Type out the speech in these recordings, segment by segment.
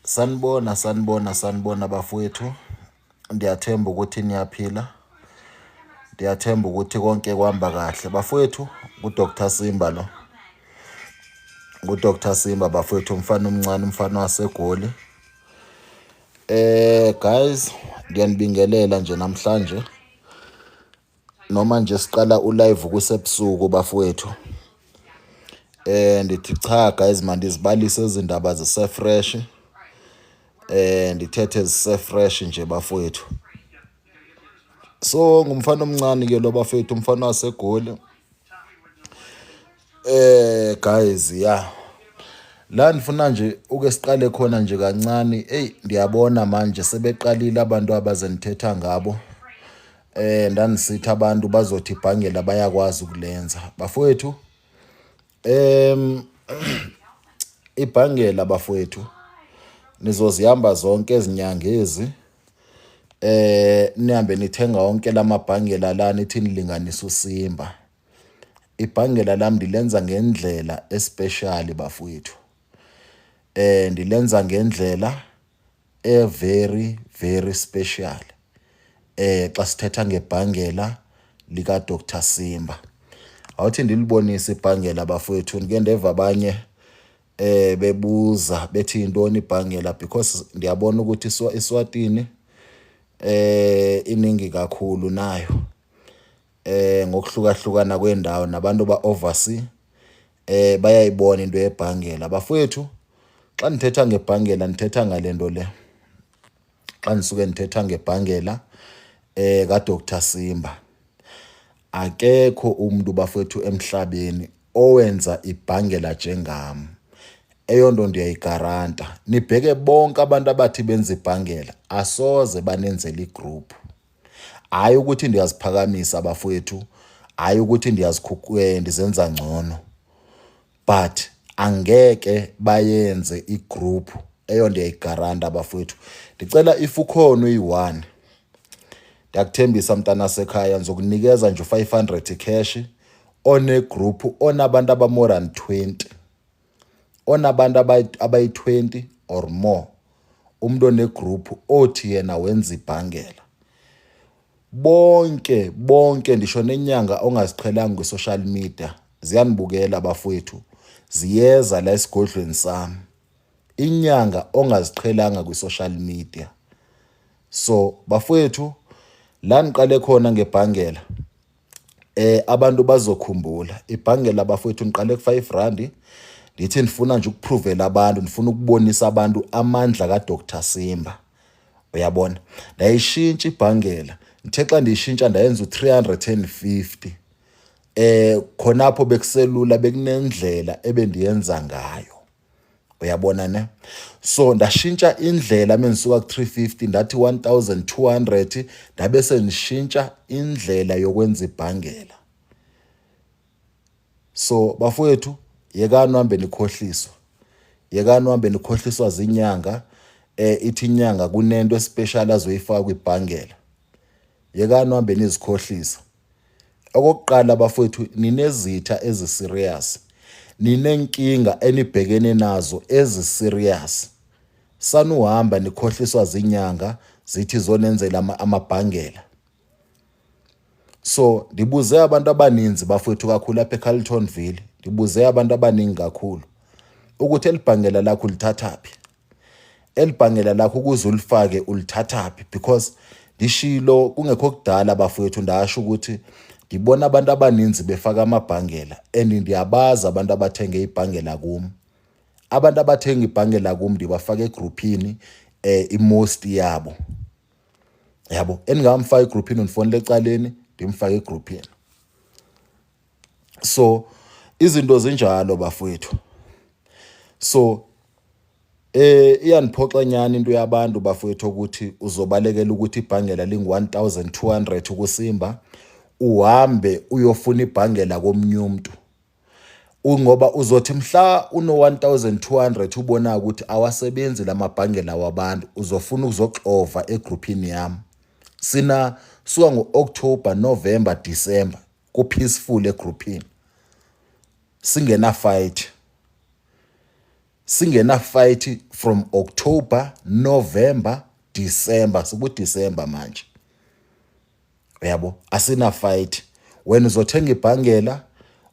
Sanibona bafowethu. Ndiyathemba ukuthi niyaphila. Ndiyathemba ukuthi konke kuhamba kahle. Bafowethu, nguDr Simba lo. NguDr Simba bafowethu, umfana omncane, umfana waseGoli. Guys, ngiyanibingelela nje namhlanje. Noma nje siqala ulive kusebusuku bafowethu. Ndithi cha guys manje izibalise izindaba zisefresh. Ndithethe zisefresh nje bafowethu. So ngumfana omncane ke lo bafowethu, umfana waseGoli. Guys yeah. La ndifuna nje uke siqale khona nje kancane. Ndiyabona manje sebeqalile abantu abazenithetha ngabo. Ndanisithi abantu bazothi ibhangela bayakwazi ukulenza. Bafowethu, ibhangela bafowethu nizozihamba zonke ezinyanga ezi. Nihambe nithenga wonke lamabhangela la nithi nilinganisa uSimba. Ibhangela lami ndilenza ngendlela especial bafowethu. Ndilenza ngendlela very special. Xa sithetha ngebhangela lika Dr Simba. Awuthi ndilibonise ibhangela bafowethu, ngike ndeva abanye bebuza bethi intoni ibhangela, because ndiyabona ukuthi iSwatini iningi kakhulu nayo. Ngokuhlukahlukana kwendawo nabantu ba-oversea bayayibona into yebhangela. Bafowethu, xa nithetha ngebhangela nithetha ngalento le. Xa nisuke nithetha ngebhangela kaDr Simba, akekho umuntu bafowethu emhlabeni owenza ibhangela njengami. Eyo nto ndiyayigaranta. Nibheke bonke abantu abathi benza ibhangela asoze banenzela igroup. Hayi ukuthi ndiyaziphakamisa bafowethu, hayi ukuthi ndizenza ngcono, but angeke bayenze igroup. Eyo ndiyayigaranta bafowethu. Ndicela if ukhona uyi-1, ndiyakuthembisa mntana sekhaya ngizokunikeza nje 500 cash one group onabantu abamore than 20. Onabantu abayi-20 or more. Umuntu onegroup othi yena wenza ibhangela. Bonke ndisho nenyanga ongaziqhelanga kwi-social media ziyanibukela bafowethu, ziyeza la esigodlweni sami. Inyanga ongaziqhelanga kwi-social media. So bafowethu, la niqale khona ngebhangela abantu bazokhumbula. Ibhangela bafowethu niqale ku-R5. Ndithi nifuna nje ukuprovela abantu, nifuna ukubonisa abantu amandla kaDr Simba. Uyabona? Ndayishintsha ibhangela. Ngithe xa ndiyishintsha ndayenza u350. Khonapho bekuselula bekunendlela ebendiyenza ngayo. Uyabona ne? So ndashintsha indlela menisuka ku350 ndathi 1200 ndabe senishintsha indlela yokwenza ibhangela. So bafowethu, yekani uhambe nikhohliswa. Yekani uhambe nikhohliswa zinyanga. Ithi inyanga kunento especial azoyifaka kwibhangela. Yekani uhambe nizikhohlisa. Okokuqala bafowethu, ninezitha ezi-serious. Ninenkinga enibhekene nazo ezi-serious. Sanuhamba nikhohliswa zinyanga zithi zonenzela amabhangela. So ndibuze abantu abaninzi bafowethu kakhulu apha eCarltonville. Ndibuze abantu abaningi kakhulu ukuthi elibhangela lakho ulithathaphi. Elibhangela lakho ukuze ulifake ulithathaphi, because ndishilo kungekho kudala bafowethu ndasho ukuthi ngibona abantu abaninzi befaka amabhangela and ndiyabaza abantu abathenge ibhangela kimi. abantu abathenga ibhangela kumi ndibafaka egroupini imost yabo. Yabo, engamfaka egroupini unifonele ecaleni ndimfaka egroupini. So izinto zinjalo bafowethu. So iyaniphoxa nyani into yabantu bafowethu ukuthi uzobalekela ukuthi ibhangela ling-1200 ukusimba uhambe uyofuna ibhangela komunye umuntu. Ngoba uzothi mhla uno-1200 ubona ukuthi awasebenzi lamabhangela wabantu uzofuna ukuzoxova egroupini yami. Sina suka ngo-October, November, December ku-peaceful egroupini. Singena fight from October, November, December. Siku-December manje. Uyabo, asina fight. When uzothenga ibhangela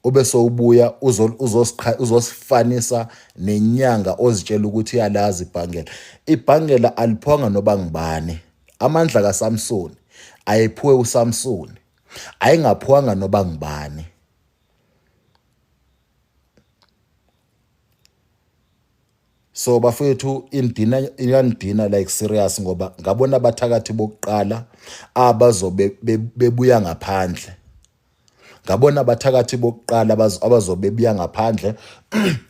ube sowubuya uzosifanisa nenyanga ozitshela ukuthi yalazi ibhangela. Ibhangela aliphonga noba ngibani. Amandla kaSamson ayiphiwe uSamson. Ayingaphiwanga noba ngibani. So bafowethu inandina like serious ngoba ngabona abathakathi bokuqala abazobe bebuya ngaphandle. Ngabona abathakathi bokuqala abazobe bebuya ngaphandle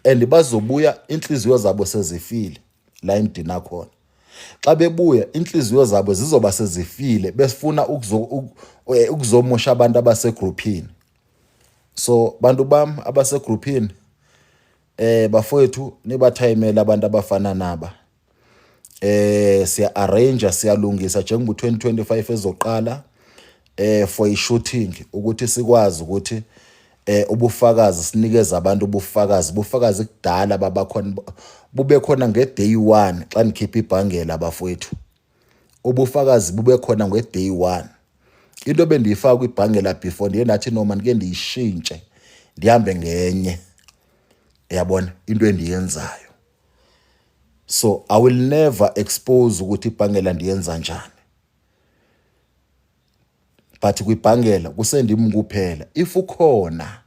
and bazobuya inhliziyo zabo sezifile la indina khona. Xa bebuya inhliziyo zabo zizoba sezifile besifuna ukuzomosha abantu abasegroupini. So bantu bam abasegroupini bafowethu nibathayimela abantu abafana naba. Siya arrange siyalungisa njengoba 2025 ezoqala for i-shooting ukuthi sikwazi ukuthi ubufakazi sinikeze abantu ubufakazi kudala babakhona bube khona ngeday 1 xa nikhipha ibhangela bafowethu. Ubufakazi bube khona ngeday 1. Into bendiyifaka kwibhangela before ndiye nathi noma ndike ndiyishintshe ndihambe ngenye. Yabona into endiyenzayo. So I will never expose ukuthi ibhangela ndiyenza njani. But kwibhangela kusendimi kuphela. If ukhona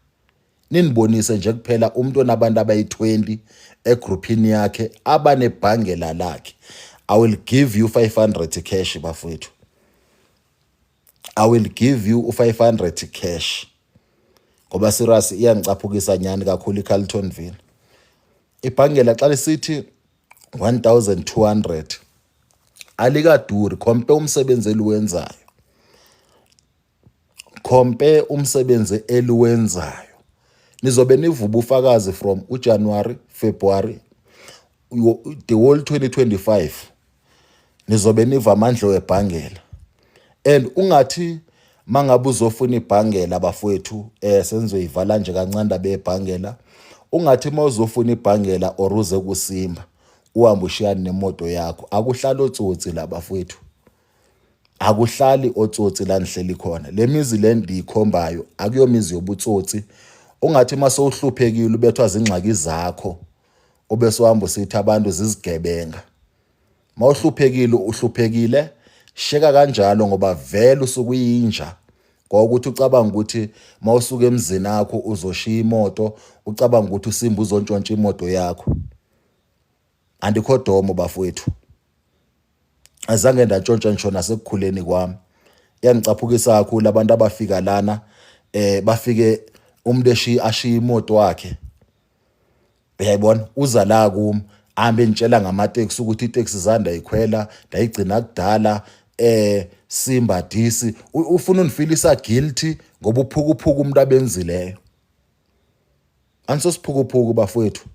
ninibonise nje kuphela umuntu onabantu abayi-20 egroupini yakhe abanebhangela lakhe. I will give you 500 cash bafowethu. I will give you 500 cash. Ngoba serious iyangicaphukisa nyani kakhulu iCarltonville. Ibhangela xa lisithi 1200 alikaduri compare umsebenzi eliwenzayo. Compare umsebenzi eliwenzayo. Nizobe nivuba ufakazi from uJanuary, February, the whole 2025. Nizobe niva amandla webhangela. And ungathi mangabe uzofuna ibhangela bafowethu senzoyivala nje kancane bebhangela. Ungathi mawuzofuna ibhangela or uze kusimba uhambe ushiyane nemoto yakho. Akuhlali otsotsi la bafowethu. Akuhlali otsotsi la nihleli khona. Le mizi le ndiyikhombayo akuyomizi yobutsotsi. Ungathi masowuhluphekile ubethwa zingxaki zakho obese uhamba usithi abantu zizigebenga. Mawuhluphekile sheka kanjalo ngoba vele usukuyinja. Ngokuthi ucabanga ukuthi mawusuka emzini wakho uzoshiya imoto, ucabanga ukuthi usimba uzontshontsha imoto yakho. Andikho domo bafowethu. Azange ndantshontsha ngisho nasekukhuleni kwami. Iyangicaphukisa kakhulu abantu abafika lana bafike umuntu ashiya imoto wakhe. Uyayibona uza la kimi ahambe nitshela ngamateksi ukuthi itaxi zanda yikhwela ndayigcina kudala simba disi ufuna unifilisa guilty ngoba uphukuphuku umuntu abenzileyo. Ansosiphukupuku bafowethu.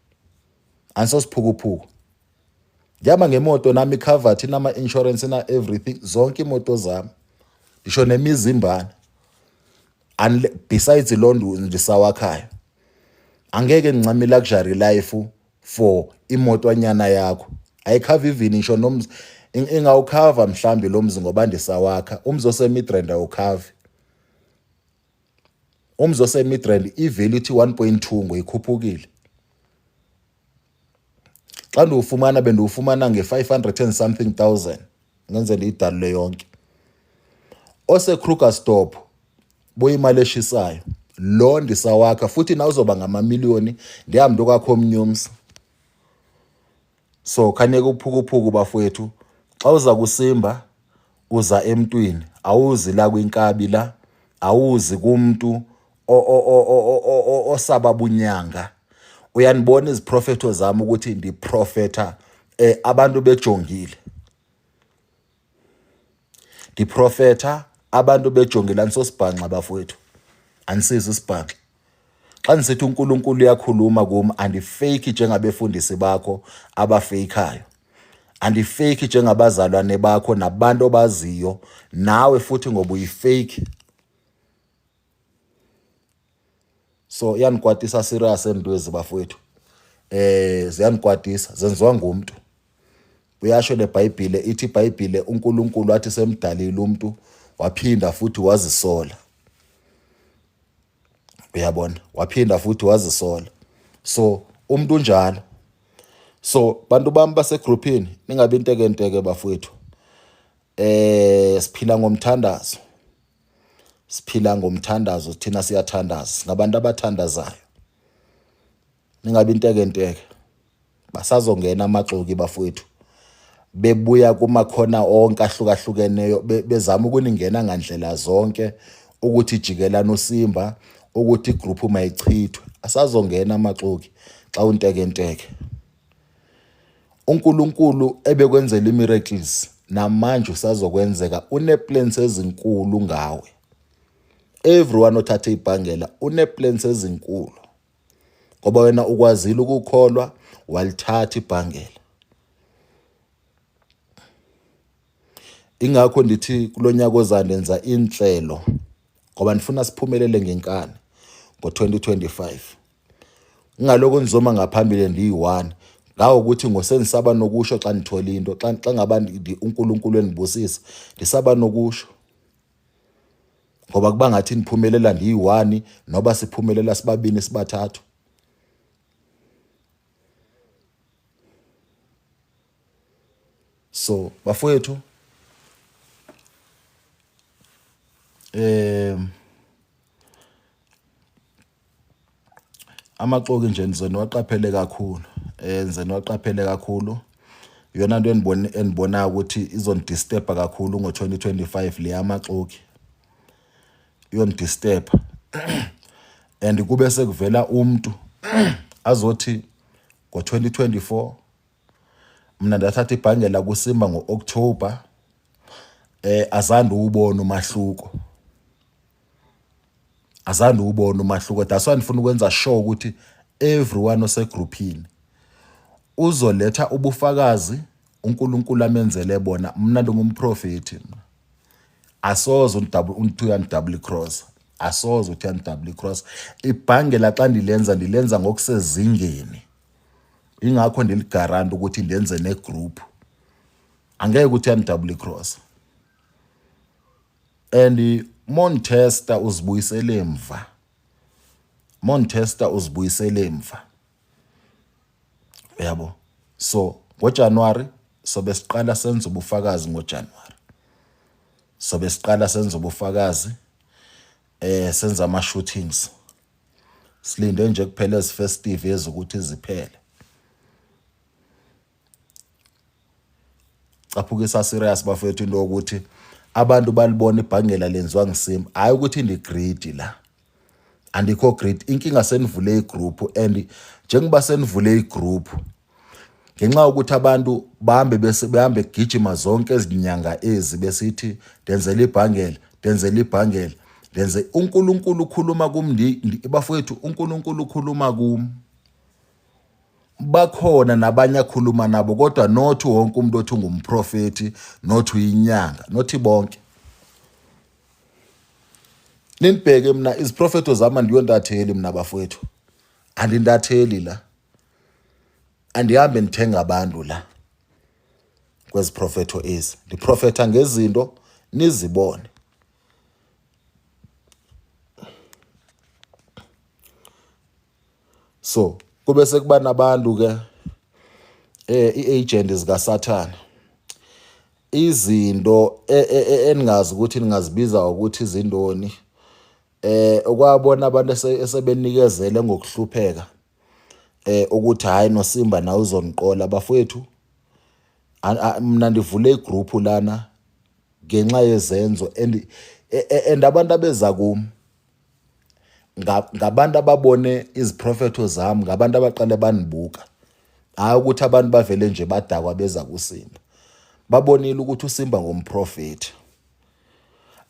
Ansosiphukupuku. Ngiyama ngemoto nami covered inama insurance na everything zonke imoto zami. Ngisho nemizimbana. Besides Londo ndisawakhaya. Angeke ngincame luxury life for imoto anyana yakho. Ayikhava even ngisho nomzi ingawukhava mhlambi lo mzi ngoba ndisawakha. Umzi oseMidrand awukhave. Umzi oseMidrand ivalue ithi 1.2 ngoyikhuphukile. Xa ndiwufumana bendiwufumana nge500 and something thousand. Ngenzela idalule yonke. Krugersdorp boyimali eshisayo. Lo ndisawakha futhi na uzoba ngama-million ndihambe kwakho omnyumsi. So khanye kuphukuphuku bafowethu, xa uza kusimba uza emntwini, awuzi la kwinkabi la, awuzi kumuntu osaba bunyanga. Uyanibona iziprofetho zami ukuthi ndiprofetha abantu bejongile, ndiprofetha abantu bejongile. Anisosibhanxa bafowethu, anisizi isibhanxa. Xa nisithi uNkulunkulu uyakhuluma kimi, andifake njengabefundisi bakho abafeyikhayo, andifake njengabazalwane bakho nabantu obaziyo nawe futhi ngoba uyifake. So iyanikwatisa serious endwezi bafowethu, ziyanikwatisa, zenziwa ngumuntu. Uyasho leBhayibhile, ithi iBhayibhile uNkulunkulu wathi semdalile umuntu waphinda futhi wazisola. Uyabona, waphinda futhi wazisola. So umuntu unjalo. So bantu bami basegroupini, ningabe inteke bafowethu. Siphila ngomthandazo. Siphila ngomthandazo, thina siyathandaza, ngabantu abathandazayo. Ningabe inteke. Basazongena amaxoki bafowethu. Bebuya kumakhona onke ahlukahlukeneyo, bezama ukuningena ngandlela zonke ukuthi ijikelana usimba, ukuthi igroup mayichithwe. Asazongena amaxoki xa unteke. uNkulunkulu ebekwenzela imiracles namanje usazokwenzeka, uneplans ezinkulu ngawe. Everyone othathe ibhangela uneplans ezinkulu, ngoba wena ukwazile ukukholwa, walithatha ibhangela. Ingakho ndithi kulonyaka ozayo nenza inhlelo, ngoba nifuna siphumelele ngenkani ngo-2025. Ngaloko nizoma ngaphambili ndiyi-1 ngawo ukuthi ngosenisaba nokusho xa nithola into, xa ngaba uNkulunkulu enibusisa ndisaba nokusho, ngoba kuba ngathi niphumelela ndiyi-1 noba siphumelela sibabini sibathathu. So bafowethu, amaxoki nje nize niwaqaphele kakhulu, yona nto enibona ukuthi izondisturba kakhulu ngo-2025 le amaxoki iyondisturba. And kube sekuvela umuntu azothi ngo-2024 mina ndathatha ibhangela kusimba ngo-October, azange ubone umahluko. That's why nifuna ukwenza sure ukuthi everyone osegroupini uzoletha ubufakazi uNkulunkulu amenzele bona. Mina ngumprofeti, asoze uthi double cross, asoze uthi double cross. Ibhangela xa ndilenza ngokusezingeni, ingakho ndiligaranta ukuthi ndenze negroup, angeke uthi double cross. And Montesta uzibuyisele emva, uyabo. So ngoJanuary sobe siqala senza ubufakazi, senza ama-shootings. Silinde nje kuphela ezifestive ezokuthi ziphele. Caphukisa serious bafethu into ukuthi abantu balibona ibhangela lenziwa ngisimba, hayi ukuthi ndi-greedy la. Andikho greedy, inkinga senivule igroup, and njengoba senivule igroup ngenxa ukuthi abantu bahambe gijima zonke ezinyanga ezi besithi ndenzela ibhangela. uNkulunkulu ukhuluma kimi bafowethu, uNkulunkulu ukhuluma kimi. Bakhona nabanye akhuluma nabo, kodwa not wonke umuntu othi ngumprofeti, not uyinyanga, not bonke. Ninibheke mina iziprofeto zami andiyontatheli mina bafowethu, andintatheli la, andihambe nithenga abantu la kweziprofeto ezi. Ndiprofetha ngezinto nizibone. So kube sekuba nabantu ke i-agent zikaSathane, izinto eningazi ukuthi ningazibiza ukuthi izindoni, okwabona abantu esebenikezele ngokuhlupheka ukuthi hayi noSimba na uzoniqola bafowethu. Mina ndivule igroup lana ngenxa yezenzo and abantu abeza kimi ngabantu ababone iziprofetho zami, ngabantu abaqale banibuka. Hayi ukuthi abantu bavele nje badakwa beza kuSimba. Babonile ukuthi uSimba ngumprofeti.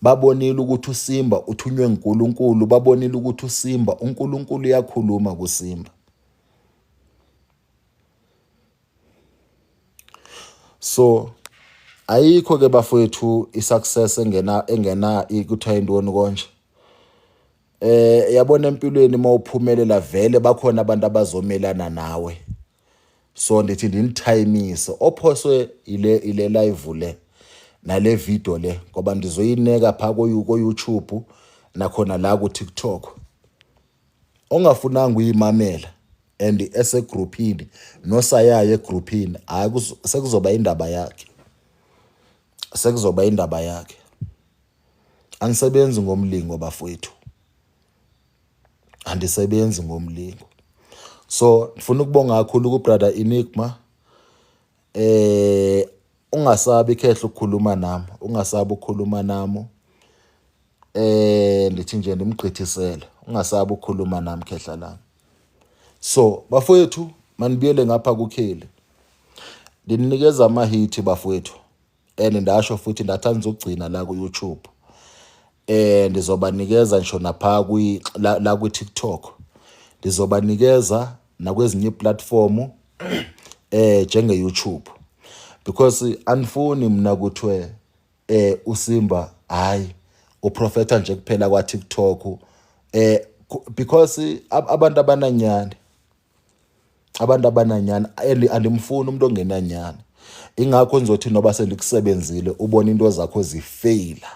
Babonile ukuthi uSimba uthunywe uNkulunkulu, babonile ukuthi uSimba uNkulunkulu uyakhuluma kuSimba. So ayikho ke bafowethu isuccess engena ikuthiwa intoni konje. Yabona empilweni mawuphumelela vele bakhona abantu abazomelana nawe. So ndithi ndinithayimise ophoswe ile live le nale video le ngoba ndizoyineka pha ko YouTube nakhona la ku TikTok. Ongafunanga uyimamela and esegroupini nosayaya egroupini hayi sekuzoba indaba yakhe. Sekuzoba indaba yakhe. Angisebenzi ngomlingo bafowethu. Andisebenzi ngomlingo. So ngifuna ukubonga kakhulu ku brother Enigma. Ungasabi khehla ukukhuluma nami, ungasabi ukukhuluma nami. Ndithi nje ndimgqithisele, ungasabi ukukhuluma nami khehla lami. So bafowethu manibiyele ngapha kukheli. Ndinikeza amahit bafowethu. Ndasho futhi ndathanza ukugcina la ku YouTube. Ndizobanikeza ngisho napha la ku TikTok. Ndizobanikeza nakwezinye platform njenge YouTube. Because anifuni mina kuthwe uSimba hayi uprofeta nje kuphela kwa TikTok. Because abantu abananyani andimfuni umuntu ongenanyani. Ingakho nizothi noba sendikusebenzile ubona into zakho zifaila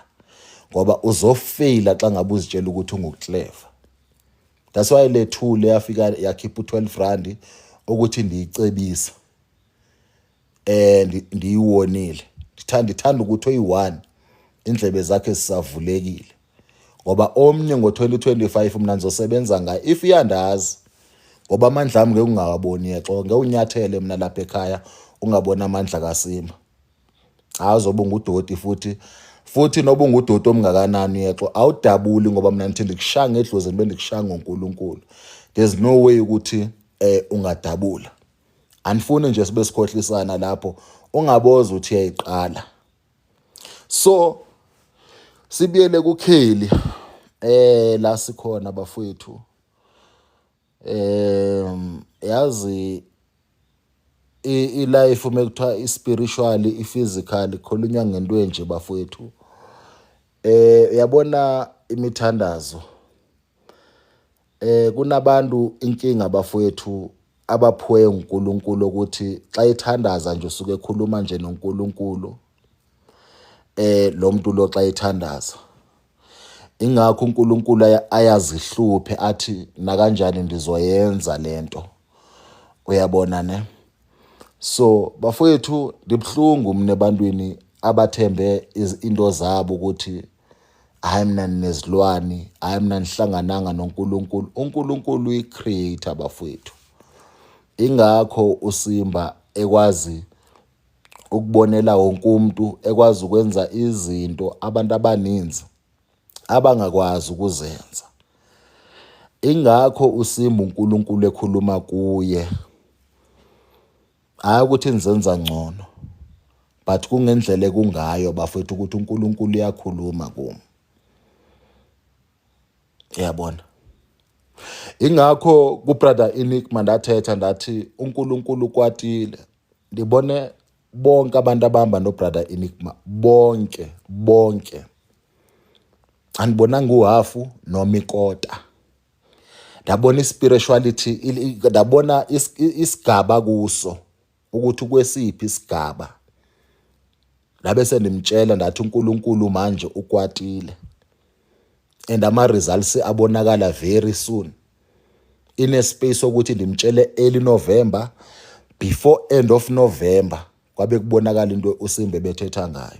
ngoba uzofaila xa ngabe uzitshela ukuthi unguclever. That's why le tool yafika yakhipha u12 rand ukuthi ndiyicebisa ndiyiwonile. Ndithanda ukuthi oyi1 indlebe zakhe sisavulekile ngoba omnye ngo2025 mina nizosebenza ngaye if iyandazi ngoba amandla ami ngeke ungawaboni yexo ngeke unyathele mina lapha ekhaya ungabona amandla kaSimba. Azoba ngudoti futhi noba ungudoti omngakanani yexo awudabuli ngoba mina nithi ndikushanga edlozeni bendikushanga uNkulunkulu. There's no way ukuthi ungadabula. Anifuni nje sibe sikhohlisana lapho ungaboza uthi uyayiqala. So sibiyele kukheli la sikhona bafowethu. Yazi i-life mekuthiwa i-spiritually i-physically khulunywa ngento enje bafowethu. Yabona imithandazo. Kunabantu inkinga bafowethu abaphuwe uNkulunkulu ukuthi xa ethandaza nje usuke ekhuluma nje noNkulunkulu. Lo muntu lo xa ethandaza. Ingakho uNkulunkulu ayazihluphe athi na kanjani ndizoyenza lento. Uyabona ne? So bafowethu ngibhlungu mina ebantwini abathembe into zabo ukuthi hayi mina ninezilwani, hayi mina nihlangananga noNkulunkulu. uNkulunkulu uyi-creator bafowethu. Ingakho uSimba ekwazi ukubonela wonke umuntu, ekwazi ukwenza izinto abantu abaninzi abangakwazi ukuzenza. Ingakho uSimba uNkulunkulu ekhuluma kuye. Hayi ukuthi nizenza ngcono, but kungendlela kungayo bafethu ukuthi uNkulunkulu uyakhuluma kimi. Yabona? Ingakho ku brother Enigma ndathetha ndathi uNkulunkulu kwatile. Ndibone bonke abantu abahamba no brother Enigma, bonke. Anibonanga uhafu noma ikota. Ndabona ispirituality, ndabona isigaba kuso ukuthi kwesiphi isigaba. Labe sendimtshela ndathi uNkulunkulu manje ukwatile. And ama results abonakala very soon. In a space ukuthi ndimtshele early November, before end of November kwabe kubonakala into uSimba bethetha ngayo.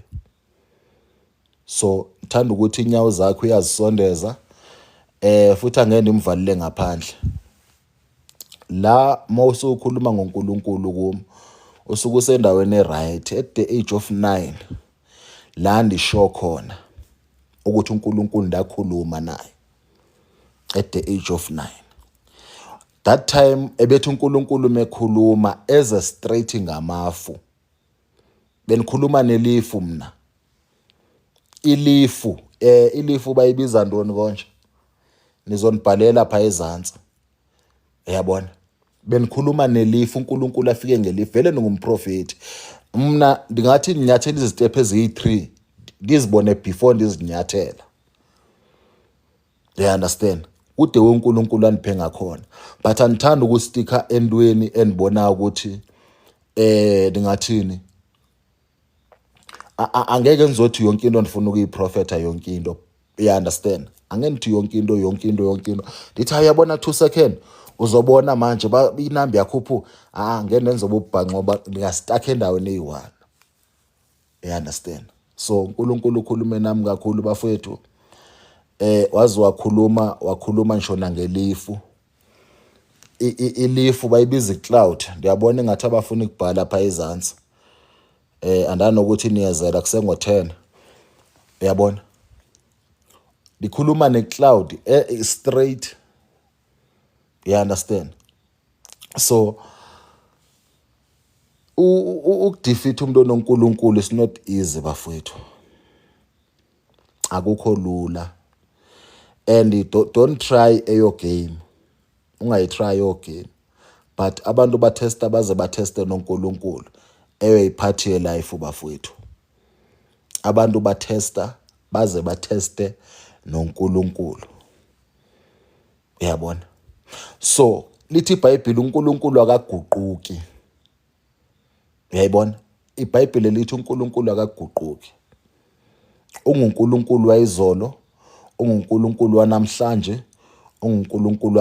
So ngithanda ukuthi inyawo zakhe uyazisondeza futhi angeke ndimvalile ngaphandle. La mawusukhuluma ngoNkulunkulu kimi usuke usendaweni eright at the age of 9 la ndisho khona ukuthi uNkulunkulu ndakhuluma naye at the age of 9. That time ebethi uNkulunkulu mekhuluma as a straight ngamafu. Benikhuluma nelifu mina. Ilifu bayibiza ndoni konje? Nizonibhalela pha ezantsi. Uyabona? Benikhuluma nelifu, uNkulunkulu afike ngelifu. Vele ningumprofeti. Mina ndingathi ninyathela izitepe eziyi3 ngizibone before ndizinyathela. You understand? Ude uNkulunkulu aniphe ngakhona. But anithanda ukustika endweni enibona ukuthi ndingathini? Angeke ngizothi yonke into ndifuna ukuyiprofeta yonke into. You understand? Angeke nithi yonke into. Ndithi uyabona 2 seconds uzobona manje inambi yakhuphu ngeke nenzoba ubhanqoba ngiyastaka endaweni eyi1. You understand? So uNkulunkulu ukhulume nami kakhulu bafowethu. Wazi wakhuluma nshona ngelifu. Ilifu bayibiza icloud. Ndiyabona ngathi abafuna ukubhala pha ezantsi. Andanokuthi niyazela kusengo10. Uyabona? Likhuluma necloud straight. You understand? So ukudefeat umuntu onoNkulunkulu is not easy bafowethu. Akukho lula. And don't try your game. Ungayitry your game. But abantu batesta baze bateste noNkulunkulu. Iphathi yelife bafowethu. Abantu batesta baze bateste noNkulunkulu. Uyabona? So lithi iBhayibheli uNkulunkulu akaguquki. Uyayibona? iBhayibheli lithi uNkulunkulu akaguquki. UnguNkulunkulu wayizolo, unguNkulunkulu wanamhlanje, unguNkulunkulu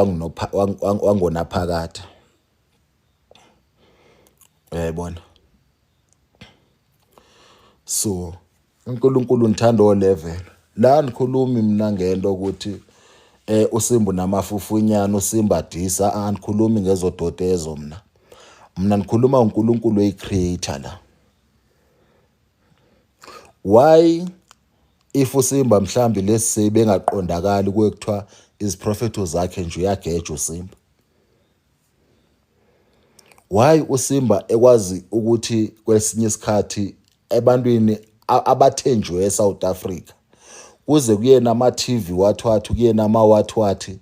wangonaphakade. Uyayibona? So uNkulunkulu nithanda olevel. La nikhulumi mina ngento ukuthi uSimba namafufunyana uSimba disa angikhulumi ngezodotezo mina. Mina nikhuluma uNkulunkulu oyicreator la. Why if uSimba mhlambi lesi bengaqondakali kuye kuthiwa iziprofeto zakhe nje uyageja uSimba? Why uSimba ekwazi ukuthi kwesinye isikhathi ebantwini abathenjwe eSouth Africa kuze kuyena ama TV wathwathi kuyena ama wathwathi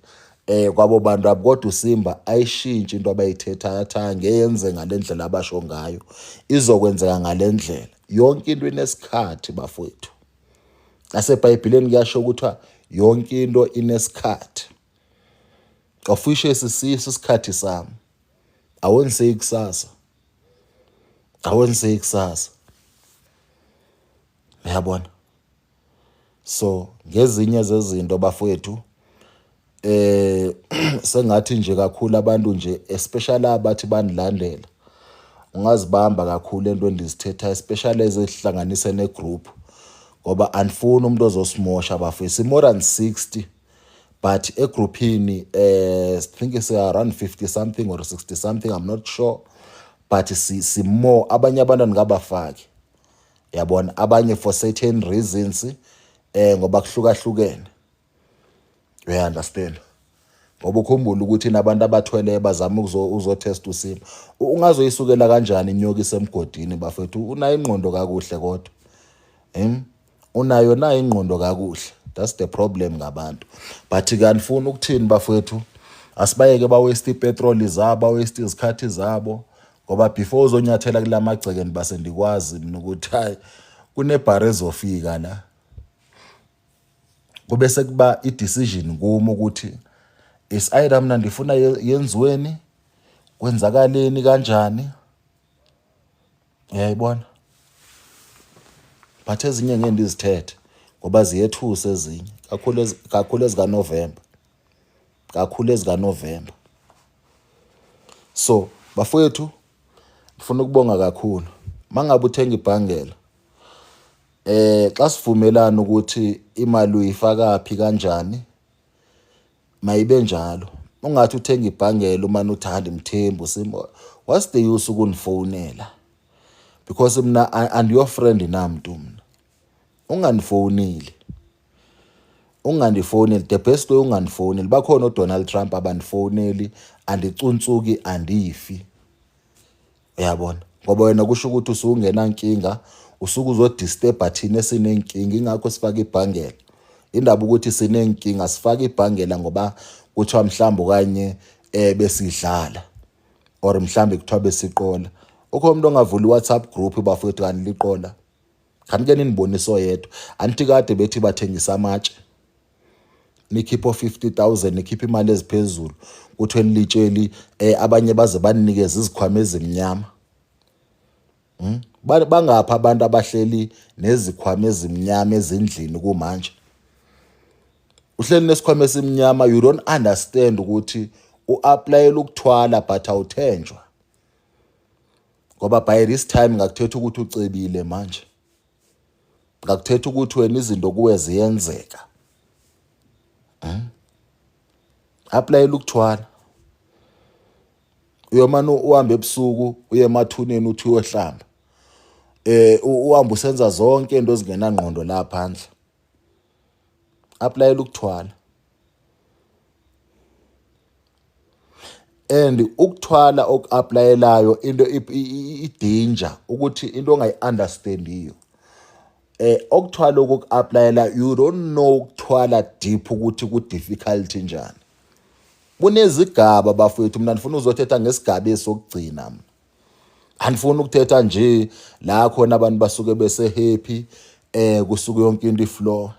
kwabo bantu abukodwa uSimba ayishintshe into abayithetha ngeyenze ngalendlela abasho ngayo izokwenzeka ngalendlela yonke into inesikhathi bafowethu. NaseBhayibhelini kuyasho ukuthi yonke into inesikhathi. Ofishe sisiso isikhathi sami. Awenze ikusasa. Uyabona? So ngezinye zezinto bafowethu sengathi nje kakhulu abantu nje especially abathi banilandela ungazibamba kakhulu into endizithetha especially ezihlanganise negroup ngoba anifuni umuntu ozosimosha bafowethu. Si more than 60 but egroupini I think it's around 50 something or 60 something, I'm not sure, but si more abanye abantu ngabafaki. Yabona abanye for certain reasons ngoba kuhlukahlukene. You understand? Ngoba ukhumbula ukuthi nabantu abathwele bazama uzotest uSimba. Ungazoyisukela kanjani inyoka isemgodini bafethu? Unayo ingqondo kakuhle kodwa. Unayo na ingqondo kakuhle. That's the problem ngabantu. But kanifuna ukuthini bafethu? Asibayeke ba waste ipetrol zabo, waste izikhathi zabo. Ngoba before uzonyathela kulamagceke nibase ndikwazi mina ukuthi hayi kunebhare ezofika la. Kube sekuba i-decision kuma ukuthi is either mina ndifuna yenziweni kwenzakaleni kanjani. Uyayibona? But ezinye ngeke ndizithethe ngoba ziyethusa ezinye kakhulu ezikaNovember. So bafowethu ngifuna ukubonga kakhulu. Mangabe uthenga ibhangela xa sivumelana ukuthi imali uyifaka phi kanjani mayibe njalo. Ungathi uthenga ibhangela uma uthanda imthembu Simba, what's the use ukunifonela? because mina and your friend namntu mina. Ungandifonile. Ungandifoneli, the best way ungandifoneli. Bakhona uDonald Trump abandifoneli andicunsuki andifi. Uyabona? Ngoba wena kusho ukuthi usungena nkinga, usuku uzodisturba thina esinenkinga, ingakho sifaka ibhangela. Indaba ukuthi sinenkinga sifaka ibhangela ngoba kuthiwa mhlawumbe kanye besidlala or mhlawumbe kuthiwa besiqola. Ukho umuntu ongavula iWhatsApp group bafethu kanti liqola. Kanti ke niniboniso yedwa. Anti kade bethi bathengisa amatshe. Nikhipho 50,000 nikhipha imali eziphezulu kuthiwe nilitsheli abanye baze banikeze izikhwama ezimnyama. Bangapha abantu abahleli nezikhwama ezimnyama ezindlini kumanje. Uhleli nesikhwama esimnyama, you don't understand ukuthi uapplyela ukuthwala but awuthenjwa. Ngoba by this time ngakuthetha ukuthi ucebile manje. Ngakuthetha ukuthi wena izinto kuwe ziyenzeka. Applyela ukuthwala. Uyomana uhambe ebusuku uye emathuneni uthi uyohlamba. Uhamba usenza zonke into ezingena ngqondo la phandle. Applyela ukuthwala. And ukuthwala okuapplyelayo into idanger ukuthi into ongayiunderstandiyo. Okuthwala okuapplyela you don't know ukuthwala deep ukuthi ku difficult njani. Kunezigaba bafethu, mina ndifuna uzothetha ngesigaba esokugcina. Andifuna ukuthetha nje la khona abantu basuke bese happy kusuke yonke into iflow.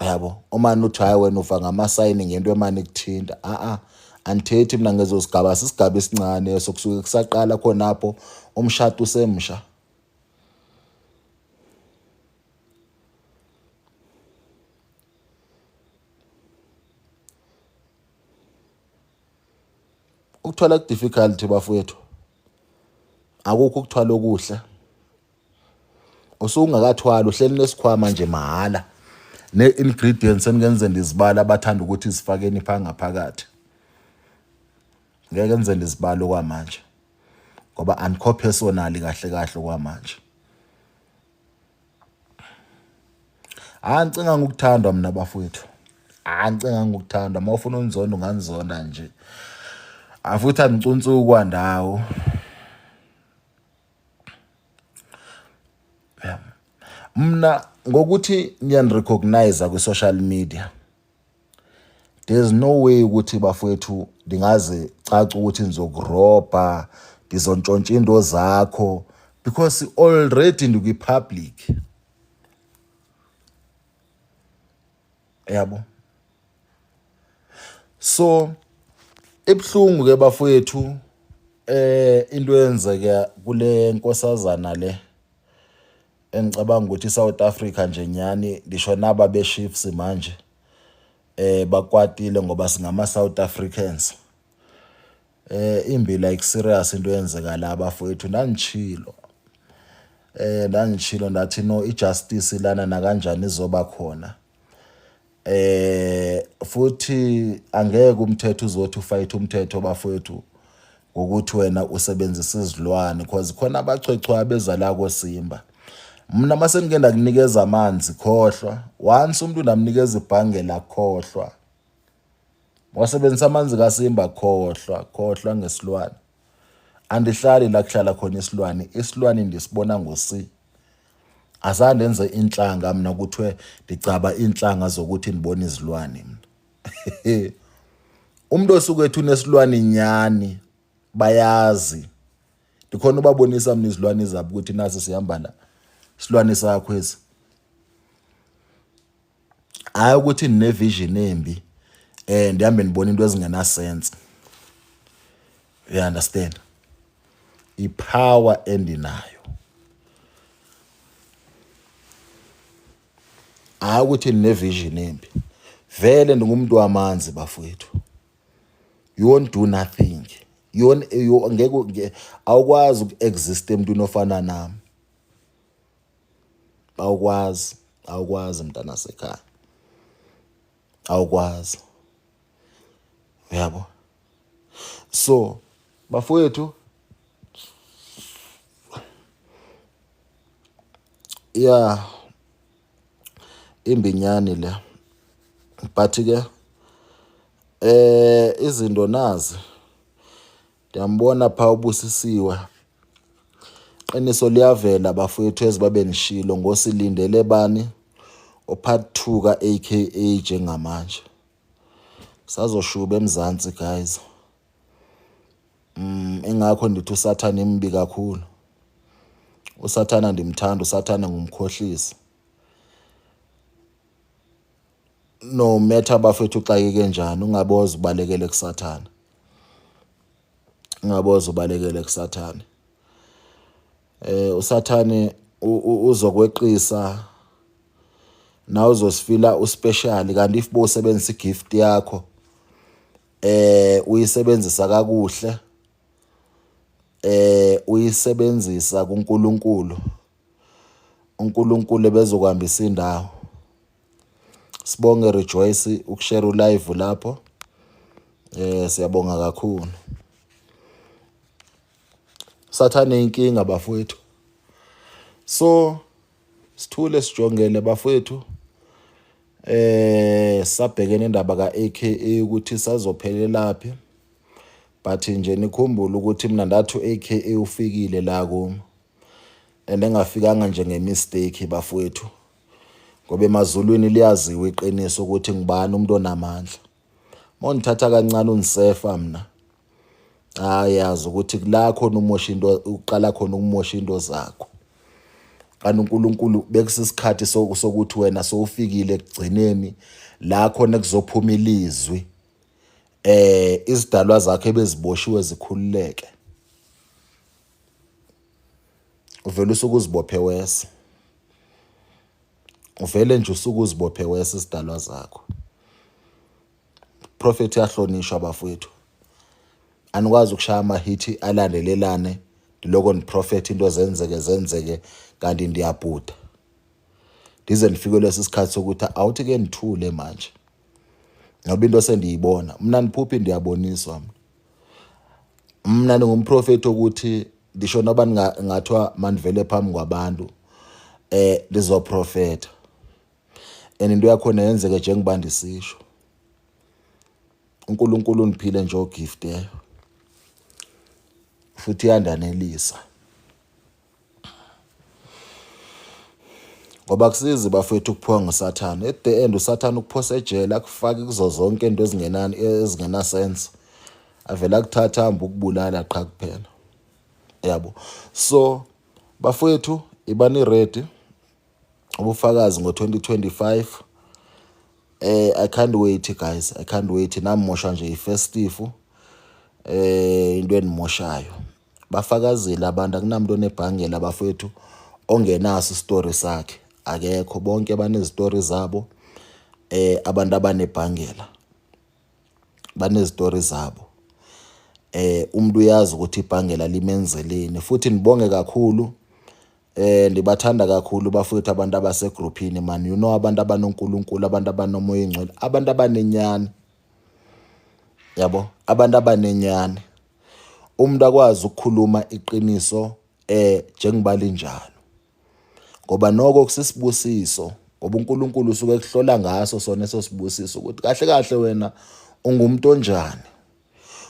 Yabo, omani uthi hayi wena ufa ngamasayini ngento emani kuthinta. Andithethi mina ngezo sigaba, sisigaba esincane sokusuke kusaqala khonapho umshado usemsha. Ukuthwala ku difficult bafowethu. Akukho ukuthwala okuhle. Usungakathwala uhleli nesikhwama nje mahala. Ne-ingredients engenze ndizibala abathanda ukuthi sifakeni phakathi. Ngeke ngenze ndizibalo kwamanje. Ngoba andikho personal kahle kwamanje. Angicinga ngokuthandwa mina bafowethu. Angicinga ngokuthandwa. Mawufuna unzonda unganizonda nje. Afuthi andicunsuki kwandawo. Mna ngokuthi ngiyanrecognize ku social media. There's no way ukuthi bafowethu ndingaze caca ukuthi nizokuroba, ndizontshontsha into zakho because already ndikwi public. Yabo. So ebhlungu ke bafowethu into yenzeka kule nkosazana le engicabanga ukuthi South Africa nje nyani lisho naba be Chiefs manje bakwatile ngoba singama South Africans. Imbi like serious into yenzeka la bafowethu nangichilo. Nangichilo ndathi no ijustice lana na kanjani izoba khona. Futhi angeke umthetho uzothi ufight umthetho bafowethu ngokuthi wena usebenzisa izilwane because khona abachwechwa abeza la koSimba. Mina mase ngenda kunikeza amanzi khohlwa, once umuntu namnikeza ibhangela khohlwa. Wasebenzisa amanzi kaSimba khohlwa ngesilwane. Andihlali la kuhlala khona isilwane, isilwane ndisibona ngosi. Azange enze inhlanga mina kuthiwe ndicaba inhlanga zokuthi nibone izilwane mina. Umuntu osukethu nesilwane nyani bayazi. Ndikhona ubabonisa mina izilwane zabo ukuthi nasi sihamba la. Isilwane sakho esi. Hayi ukuthi nine vision embi ndihambe nibona into ezingena sense. You understand? Ipower endinayo. Ukuthi ne-vision embi. Vele ndingumuntu wamanzi bafowethu. You won't do nothing. Ngeke awukwazi ukuexist emntwini ofana nami. Awukwazi mntana sekhaya. Awukwazi. Yabo. So bafowethu ya imbinyani le, but ke izinto nazi ndiyambona pha uBusisiwe, qiniso liyavela bafowethu ezibabe nishilo ngosilindele bani opart 2 ka-AKA njengamanje. Sazoshuba eMzansi guys. Ingakho ndithi uSathane imbi kakhulu. uSathane ndimthanda, uSathane ngumkhohlisi. No matter bafethu uxakeke njani ungaboza ubalekele kuSathane. Ungaboza ubalekele kuSathane. uSathane uzokweqisa na uzosifila uspecial kanti if bowusebenzisa igift yakho uyisebenzisa kakuhle, uyisebenzisa kuNkulunkulu, uNkulunkulu bezokuhambisa indawo. Sibonge Rejoice ukushare ulive lapho. Siyabonga kakhulu. Sathane inkinga bafowethu. So sithule sijongele bafowethu sabhekene indaba ka-AKA ukuthi sazophelelaphi, but nje nikhumbule ukuthi mina ndathi u-AKA ufikile la kimi and engafikanga nje ngemistake bafowethu, ngoba emazulwini liyaziwa iqiniso ukuthi ngibani umuntu onamandla. Monithatha kancane unisefa mina yazi ukuthi la khona umosha into, uqala khona ukumosha into zakho. Kanti uNkulunkulu bekusisikhathi sokuthi wena sowufikile ekugcineni la khona kuzophuma ilizwi izidalwa zakhe beziboshiwe zikhululeke. Uvele usuke uzibophe wese. Uvele nje usuke uzibophe wese izidalwa zakho. Prophet yahlonishwa bafowethu. Anikwazi ukushaya amahithi alandelelane ndiloko niprofet into zenzeke kanti ndiyabhuda. Ndize ndifike lesisikhathi sokuthi awuthi ke nithule manje. Ngoba into sendiyibona. Mina niphuphi ndiyaboniswa mina. Mina ngumprofeti ukuthi ndisho noba ngathiwa manivele phambi kwabantu lizoprofeta. And into yakhona yenzeke njengoba ndisisho. uNkulunkulu uniphile nje ogift yayo. Futhi yandanelisa. Ngoba kusizi bafethu ukuphoqa ngoSathane. At the end uSathane ukuphosa ejele akufake kuzo zonke into ezingena sense. Avela kuthatha hamba ukubulala qha kuphela. Yabo. So bafethu ibani ready ubufakazi ngo2025. I can't wait guys. I can't wait. Namosha nje ifestive. Into enimoshayo. Bafakazile abantu akunamuntu onebhangela bafethu ongenaso story sakhe. Akekho, bonke banezistory zabo. Abantu abanebhangela banezistory zabo. Umuntu uyazi ukuthi ibhangela limenzeleni. Futhi nibonge kakhulu. Ndibathanda kakhulu bafethu abantu abasegroupini man. You know abantu abanoNkulunkulu, abantu abanomoya ingcwele, abantu abanenyani. Yabo, abantu abanenyani. Umuntu akwazi ukukhuluma iqiniso njengoba linjalo. Ngoba noko kusisibusiso, ngoba uNkulunkulu usuke ekuhlola ngaso sona esosibusiso ukuthi kahle kahle wena ungumuntu onjani.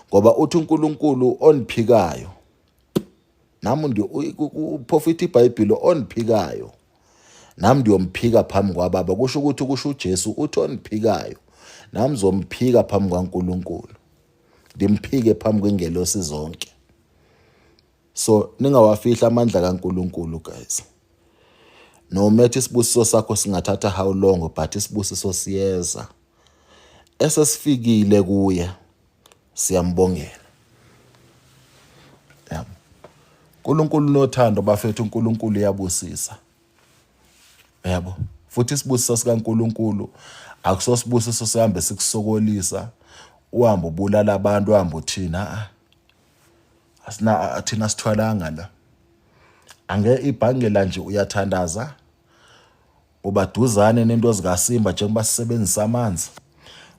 Ngoba uthi uNkulunkulu oniphikayo. Nami uprophet iBhayibheli oniphikayo. Nami ndiyomphika phambi kwaBaba. Kusho ukuthi kusho uJesu uthi oniphikayo. Nami ngizomphika phambi kwaNkulunkulu. Ndimphike phambi kwengelosi zonke. So ningawafihla amandla kaNkulunkulu guys. No matter isibusiso sakho singathatha how long, but isibusiso siyeza. Esesifikile kuye siyambongela. Yabo. uNkulunkulu nothando bafethu, uNkulunkulu uyabusisa. Yabo. Futhi isibusiso sikaNkulunkulu akusosibusiso sihambe sikusokolisa. Uhamba ubulala abantu, uhamba uthina. Thina sithwalanga la. Ange ibhangela nje uyathandaza. Ubaduzane nento zikaSimba njengoba sisebenzisa amanzi.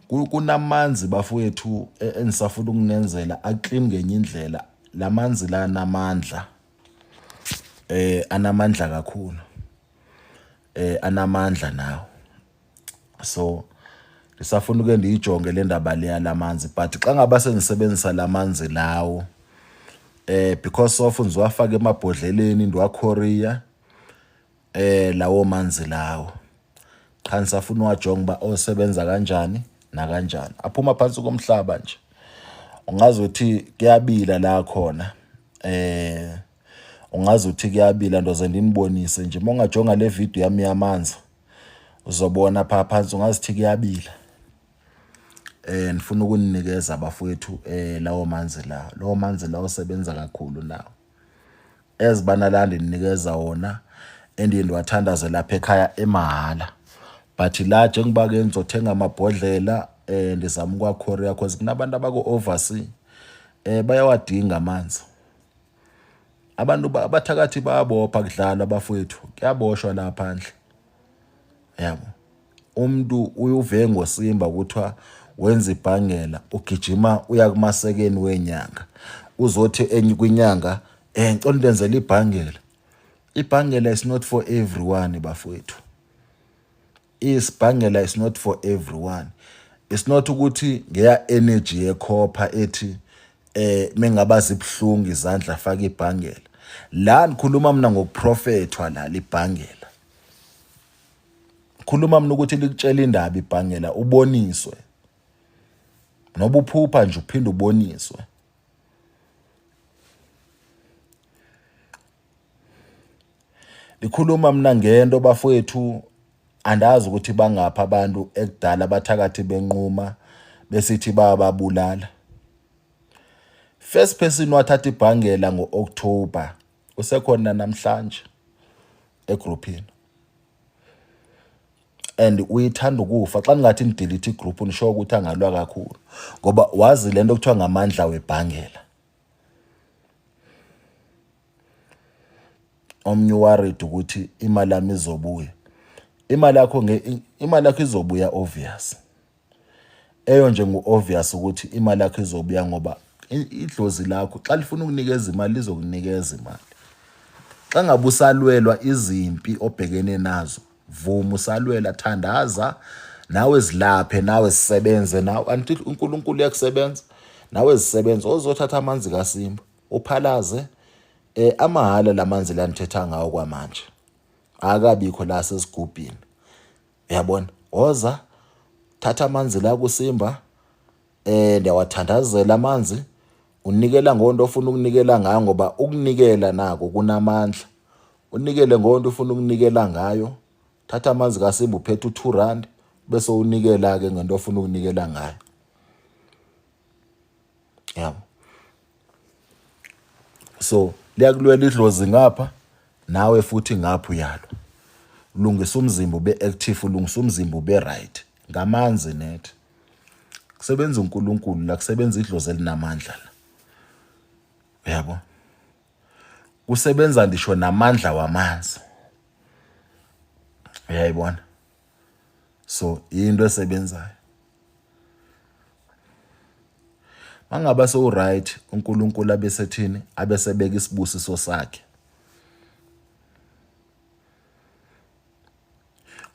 Kunamanzi bafowethu enisafuna ukunenzela aqine ngenye indlela. Lamanzi la namandla. Anamandla kakhulu. anamandla nawo. So lisafuna uke ndiyijonge le ndaba leya lamanzi, but xa ngaba sengisebenzisa lamanzi lawo because of ngiwafaka emabhodleleni ndiwakhoriya lawo manzi lawo, cha nisafuna uwajonga uba osebenza kanjani nakanjani. Aphuma phansi komhlaba nje, ungazuthi kuyabila la khona, ungazuthi kuyabila ndoze ndinibonise nje. Uma ungajonga le video yami yamanzi uzobona pha phansi ungazithi kuyabila. Nifuna ukuninikeza abafowethu lawo manzi lawo osebenza kakhulu nawo, ezibana la ndinikeza wona endiye ndiwathandaze lapha ekhaya emahala. But la njengoba ke ngizothenga amabhodlela ndizama ukwaKorea because kunabantu abako-oversea bayawadinga amanzi. Abantu abathakathi bayabopha kudlala abafowethu, kuyaboshwa la phandle, yabo. Umuntu uyuve ngosimba kuthiwa wenza ibhangela, ugijima uya kumasekeni wenyanga, uzothi enye kwinyanga ngicela ndenzele ibhangela. Ibhangela is not for everyone bafowethu. Isibhangela is not for everyone. It's not ukuthi ngeya energy yekhopha ethi mengaba zibhlungu izandla faka ibhangela. La ngikhuluma mina ngokuprofethwa la libhangela. Khuluma mina ukuthi likutshela indaba ibhangela uboniswe. Noba uphupha nje uphinde uboniswe. Likhuluma mina ngento bafowethu, andazi ukuthi bangapha abantu ekudala abathakathi benquma besithi bayababulala. First person wathatha ibhangela ngo-October usekhona namhlanje egroupini, and uyithanda ukufa. Xa ningathi nidelete igroup nisho ukuthi angalwa kakhulu, ngoba wazi lento okuthiwa ngamandla webhangela. Omnye worried ukuthi imali yami izobuya. Imali yakho izobuya obvious. Eyo nje ngu-obvious ukuthi imali yakho izobuya, ngoba idlozi lakho xa lifuna ukunikeza imali lizokunikeza imali. Xa ngabe usalwelwa izimpi obhekene nazo, vuma usalwela, thandaza, nawe zilaphe, nawe sisebenze, nawe until uNkulunkulu uyakusebenza, nawe zisebenze. Ozothatha amanzi kaSimba uphalaze amahala lamanzi la nithetha ngawo kwamanje akabikho la sesigubhini, uyabona. Woza thatha amanzi la kuSimba, ndiyawathandazela amanzi, unikela ngonto ofuna ukunikela ngayo, ngoba ukunikela nako kunamandla. Unikele ngonto ofuna ukunikela ngayo. Thatha amanzi kaSimba uphethe u2 rand bese unikela ke ngento ofuna ukunikela ngayo, yabo. So liyakulwela idlozi ngapha, nawe futhi ngapha uyalwa. Lungisa umzimba ube active, ulungisa umzimba ube right ngamanzi net. Kusebenza uNkulunkulu la, kusebenza idlozi elinamandla la, uyabo. Kusebenza ndisho namandla wamanzi, uyayibona. So into esebenzayo. Mangaba so right uNkulunkulu abesethini abesebeka isibusiso sakhe,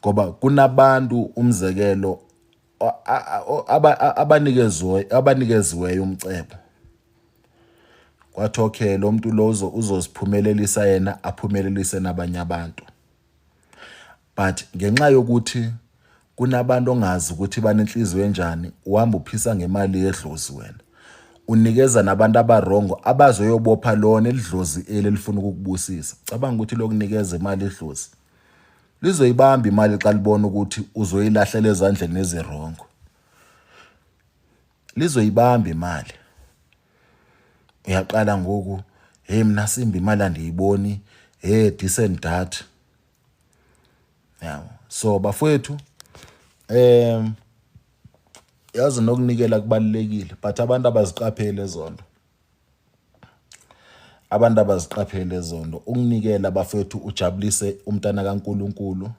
ngoba kunabantu umzekelo abanikeziweyo umcebo, kwathi okay lo muntu lo uzoziphumelelisa yena aphumelelise nabanye abantu. But ngenxa yokuthi kunabantu ongazi ukuthi banenhliziyo enjani, uhamba uphisa ngemali yedlozi wena, unikeza nabantu abarongo abazoyobopha lona elidlozi elifuna ukukubusisa. Cabanga ukuthi lokunikeza imali edlozi lizoyibamba imali xa libona ukuthi uzoyilahlela ezandleni ezirongo. Lizoyibamba imali. Uyaqala ngoku, mina Simba imali andiyiboni, decent that. Yeah. So bafowethu yazi nokunikela kubalekile, but abantu abaziqaphele zonto. Abantu abaziqaphele zonto. Ukunikela bafowethu ujabulise umntana kaNkulunkulu,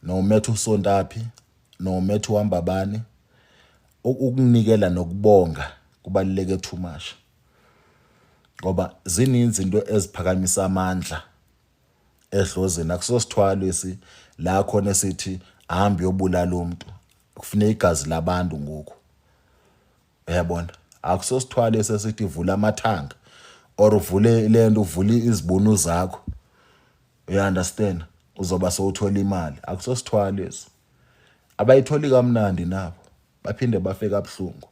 nomethu usondaphi, nomethu uhambabani. Ukunikela nokubonga kubaluleke too much, ngoba zininzi into eziphakamisa amandla edlozini. Akusosithwalo la khona sithi ahambe yobulala umuntu kufuneka igazi labantu ngoku uyabona akusosithwale sesithi vula amathanga or uvule lento uvule izibunu zakho you understand uzoba sowuthola imali akusosithwale lesi abayitholi kamnandi nabo baphinde bafeka abhlungu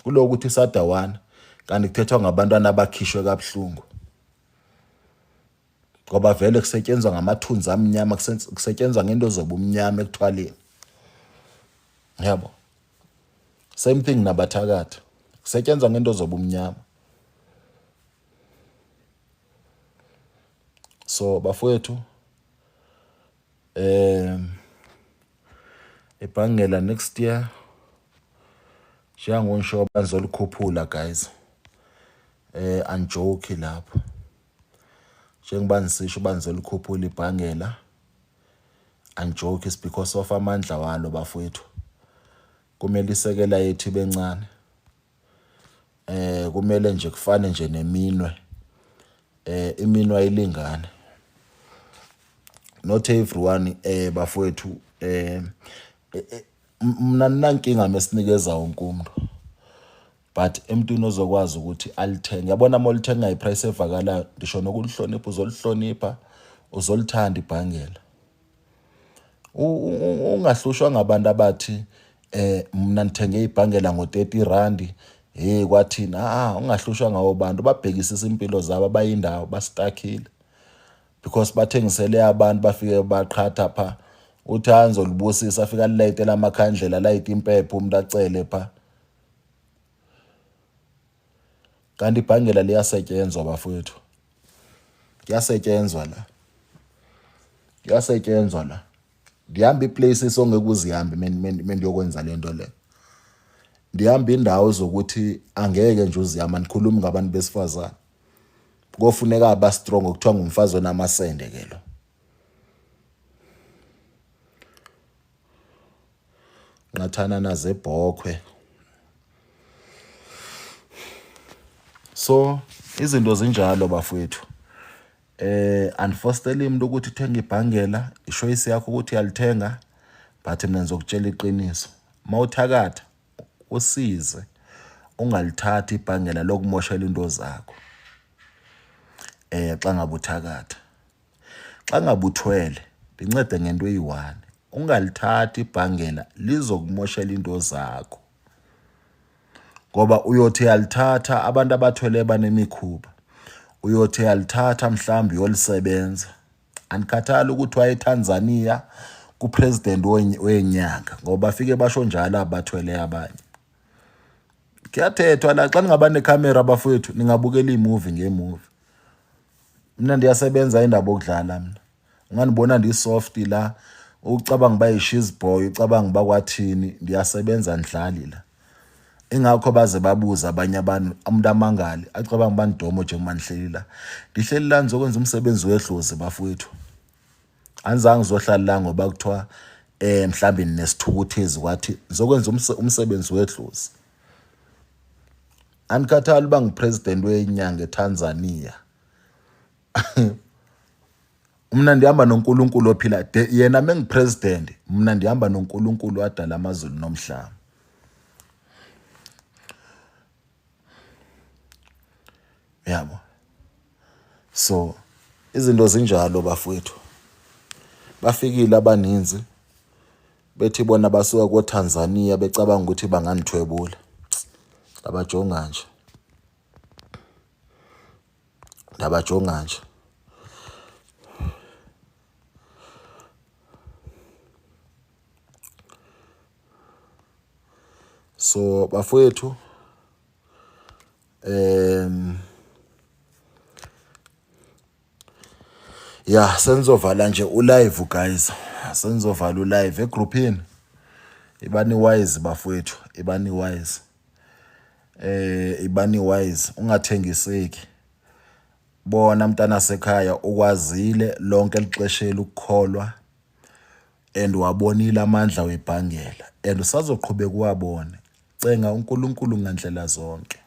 kulokuthi sadawana kanti kuthethwa ngabantwana abakhishwe kabhlungu ngoba vele kusetshenzwa ngamathunzi amnyama kusetshenzwa ngento zobumnyama ekuthwaleni yabo same thing nabathakatha kusetshenzwa ngento zobumnyama so bafowethu ibhangela next year njengongisho bazolikhuphula guys anjoke lapho njengoba nisisho bazolikhuphula ibhangela anjoke is because of amandla walo bafowethu kumele isekela yethu bencane kumele nje kufane nje neminwe iminwe ayilingane not everyone bafowethu mina ninankinga mesinikeza wonke umuntu but emntwini ozokwazi ukuthi alithenge yabona molithenga iprice evakalayo ngisho nokulihlonipha uzolihlonipha uzolithanda ibhangela ungahlushwa ngabantu abathi mina nithenge ibhangela ngo-30 rand kwathina ungahlushwa ngawo bantu babhekisisa impilo zabo abayindawo bastakile because bathengisele abantu bafike baqhatha pha uthi anzolibusisa afika lilayitela amakhandlela layita impepho umuntu acele pha kanti ibhangela liyasetshenzwa bafowethu kuyasetshenzwa la ndihamba iplaces ongekuzihambi mendiyokwenza lento le ndihamba indawo zokuthi angeke nje uzihamba nikhuluma ngabantu besifazane kofuneka aba strong okuthiwa ngumfazi onamasende ke lo ngathana nazebhokhwe so izinto zinjalo bafowethu unfortunately umuntu ukuthi uthenga ibhangela ichoice yakho ukuthi uyalithenga but mina ngizokutshela iqiniso mawuthakatha usize ungalithathi ibhangela lokumoshela into zakho xa ngabe uthakatha xa ngabe uthwele lincede ngento eyi-1 ungalithathi ibhangela lizokumoshela into zakho ngoba uyothi yalithatha abantu abathwele banemikhuba uyothi yalithatha mhlawumbe yolisebenza andikhathali ukuthi wayeTanzania kupresident wenyanga ngoba bafike basho njalo abathwele abanye kuyathethwa la xa ningaba necamera bafowethu ningabukela imovie ngemovie mina ndiyasebenza indaba okudlala mina unganibona ndisoft la ucabanga bayishiz boy ucabanga bakwathini ndiyasebenza ndlali la ingakho baze babuza abanye abantu umuntu amangali acabanga bandomo nje kumanhleli la ndihleli la ngizokwenza umsebenzi wedlozi bafowethu anzange ngizohlala la ngoba kuthiwa mhlambe nesithukuthezi kwathi ngizokwenza umsebenzi wedlozi andikhathali bangipresident wenyanga eTanzania mina ndihamba noNkulunkulu ophila yena mengipresident mina ndihamba noNkulunkulu wadala amazulu nomhlaba yabo so izinto zinjalo bafowethu bafikile abaninzi bethi bona basuka koTanzania becabanga ukuthi bangandithwebula ndabajonga nje so bafowethu yeah senzovala nje ulive guys senzovala ulive egroupini ibani wise bafowethu ibani wise ungathengiseki bona mntana sekhaya ukwazile lonke elixeshela ukukholwa and wabonile amandla webhangela and usazoqhubeka uwabone cenga uNkulunkulu ngandlela zonke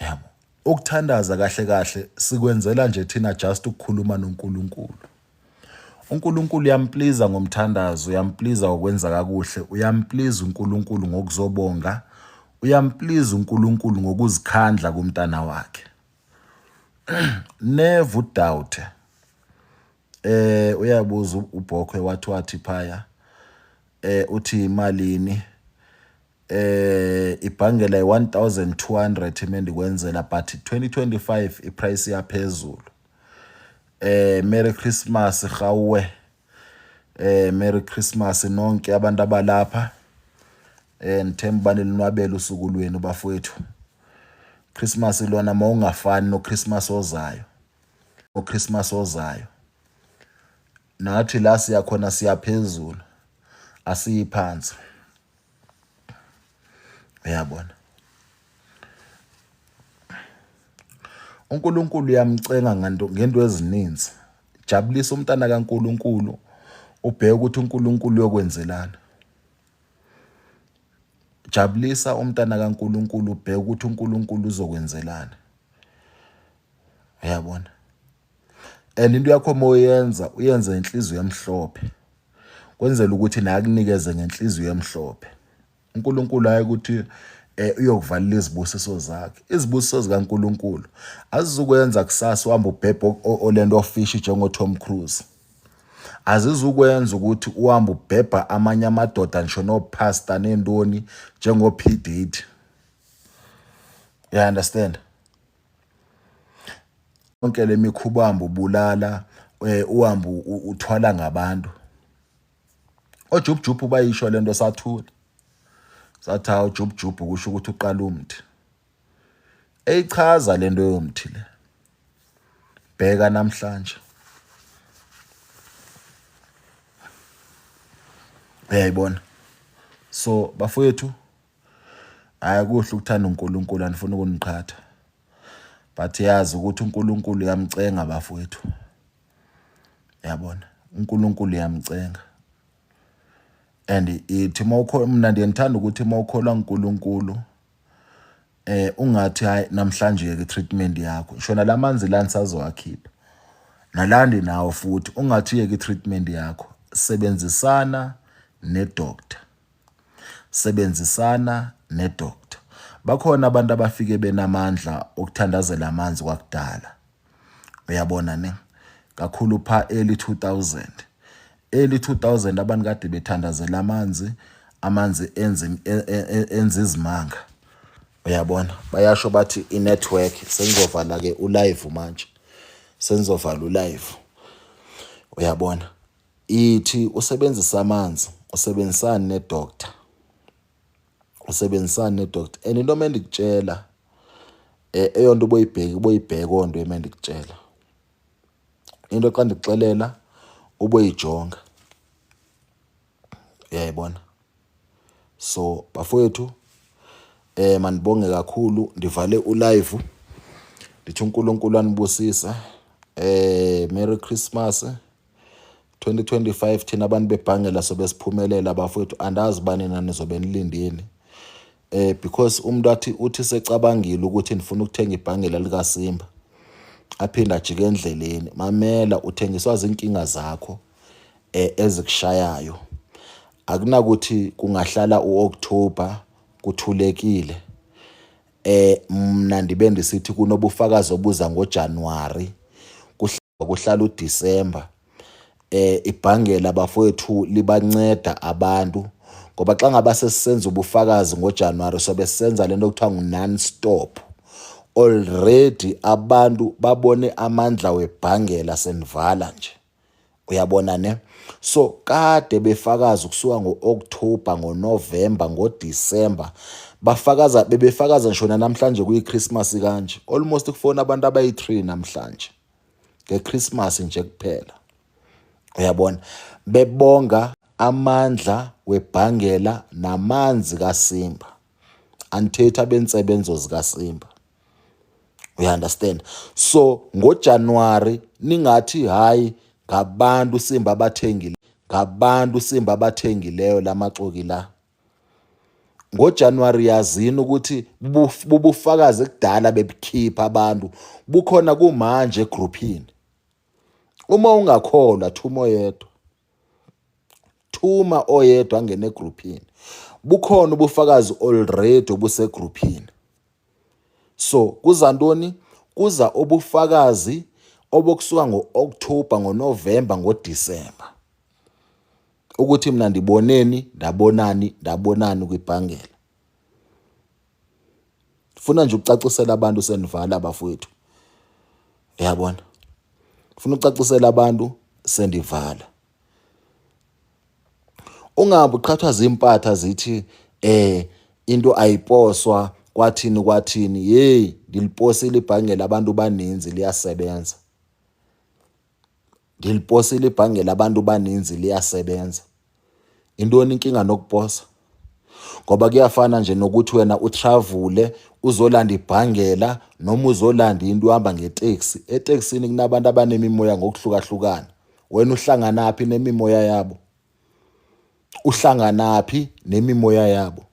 yabo Ukuthandaza kahle kahle sikwenzela nje thina just ukukhuluma noNkulunkulu. uNkulunkulu uyampliza ngomthandazo, uyampliza ngokwenza kakuhle, uyampliza uNkulunkulu ngokuzobonga, uyampliza uNkulunkulu ngokuzikhandla kumntana wakhe. Never udoubt. Uyabuza uBhokhwe wathi phaya uthi imalini ibhangela i-1200 mendikwenzela but 2025 iprice yaphezulu. Merry Christmas gawe. Merry Christmas nonke abantu abalapha. Ngithemba nilinwabela usuku lwenu bafowethu. Christmas lona mawungafani no Christmas ozayo. Christmas ozayo. Nathi la siyakhona siyaphezulu. Asiyiphansi. Uyabona. uNkulunkulu uyamcenga ngento ezininzi. Jabulisa umntana kaNkulunkulu ubheke ukuthi uNkulunkulu uyokwenzelana. Jabulisa umntana kaNkulunkulu ubheke ukuthi uNkulunkulu uzokwenzelana. Uyabona. Into yakho moyenza uyenze inhliziyo emhlophe. Kwenzela ukuthi naye akunikeze ngenhliziyo emhlophe. uNkulunkulu hayi ukuthi uyokuvalela izibusiso zakhe. Izibusiso zikaNkulunkulu azizukwenza kusasa uhamba ubhebhe olento ofishi njengo Tom Cruise. Azizukwenza ukuthi uhamba ubhebha amanye amadoda ngisho nopastor nendoni njengo P Diddy. You understand? Konke lemikhuba uhamba ubulala, uhamba uthwala ngabantu. oJubjubu bayisho lento sathula. Sathi uJubjubu kusho ukuthi uqala umthi. Eyichaza lento yomthi le. Bheka namhlanje. Uyayibona. So bafowethu akuhle ukuthanda uNkulunkulu anifuna ukuniqhatha. But yazi ukuthi uNkulunkulu uyamcenga bafowethu. Yabona. uNkulunkulu uyamcenga. And ithi mina ngiyithanda ukuthi mawukholwa uNkulunkulu ungathi hayi namhlanje ke treatment yakho. Shona lamanzi la nisazowakhipha. Nalandi nawo futhi ungathi ke treatment yakho. Sebenzisana nedoctor. Sebenzisana nedoctor. Bakhona abantu abafike benamandla okuthandazela amanzi kwakudala. Uyabona ne? Kakhulu pha early 2000. Early 2000 abantu kade bethandazela amanzi enza izimanga. Uyabona? Bayasho bathi inetwork sengizovala ke ulive manje. Sengizovala ulive. Uyabona? Ithi usebenzisa amanzi, usebenzisana nedoctor. Usebenzisana nedoctor. Into mendikutshela eyonto boyibheka onto emendikutshela. Into xa ndikuxelela uboyijonga. Uyayibona? So bafowethu manibonge kakhulu ndivale ulive. Ndithi uNkulunkulu anibusisa. Merry Christmas. 2025 thina abantu bebhangela sobe siphumelela bafowethu andazi bani nani zobe nilindini. Because umuntu uthi secabangile ukuthi nifuna ukuthenga ibhangela lika Simba. Aphinda ajike endleleni. Mamela uthengiswa izinkinga zakho ezikushayayo. Akunakuthi kungahlala uOctober kuthulekile. Mna ndibe ndisithi kunobufakazi obuza ngoJanuary kuhlala uDecember. Ibhangela bafowethu libanceda abantu ngoba xa ngaba sesisenza ubufakazi ngoJanuary sobe sisenza lento okuthiwa non stop. Already abantu babone amandla webhangela senivala nje. Uyabona ne? So kade befakaza kusuka ngoOctober, ngoNovember, ngoDecember. Bebefakaza ngisho namhlanje kuyiChristmas kanje. Almost kufona abantu abayi3 namhlanje. NgeChristmas nje kuphela. Uyabona? Bebonga amandla webhangela namanzi kaSimba. Anthetha bensebenzo zikaSimba. You understand? So ngoJanuary ningathi hayi ngabantu Simba abathengile. Ngabantu Simba abathengileyo lamaxoki la. ngoJanuary yazini ukuthi bubufakazi ekudala bebukhipha abantu bukhona kumanje egroupini. Uma ungakholwa thuma oyedwa. Thuma oyedwa angene egroupini. Bukhona ubufakazi already obusegroupini. So kuza ntoni? Kuza ubufakazi obokusuka ngo-October, ngoNovember, ngoDisemba. Ukuthi mina ndabonani kwibhangela. Funa nje ukucacisela abantu senivala bafowethu. Uyabona? Funa ukucacisela abantu sendivala. Ungabe uqhathwa zimpatha zithi into ayiposwa kwathini hey ngiliposile ibhangela abantu baninzi liyasebenza. Ngiliposile ibhangela abantu baninzi liyasebenza. Intoni inkinga nokuposa? Ngoba kuyafana nje nokuthi wena utravule uzolanda ibhangela noma uzolanda into uhamba ngeteksi. Eteksini kunabantu abanemimoya ngokuhlukahlukana. Wena uhlanganaphi nemimoya yabo? Uhlanganaphi nemimoya yabo?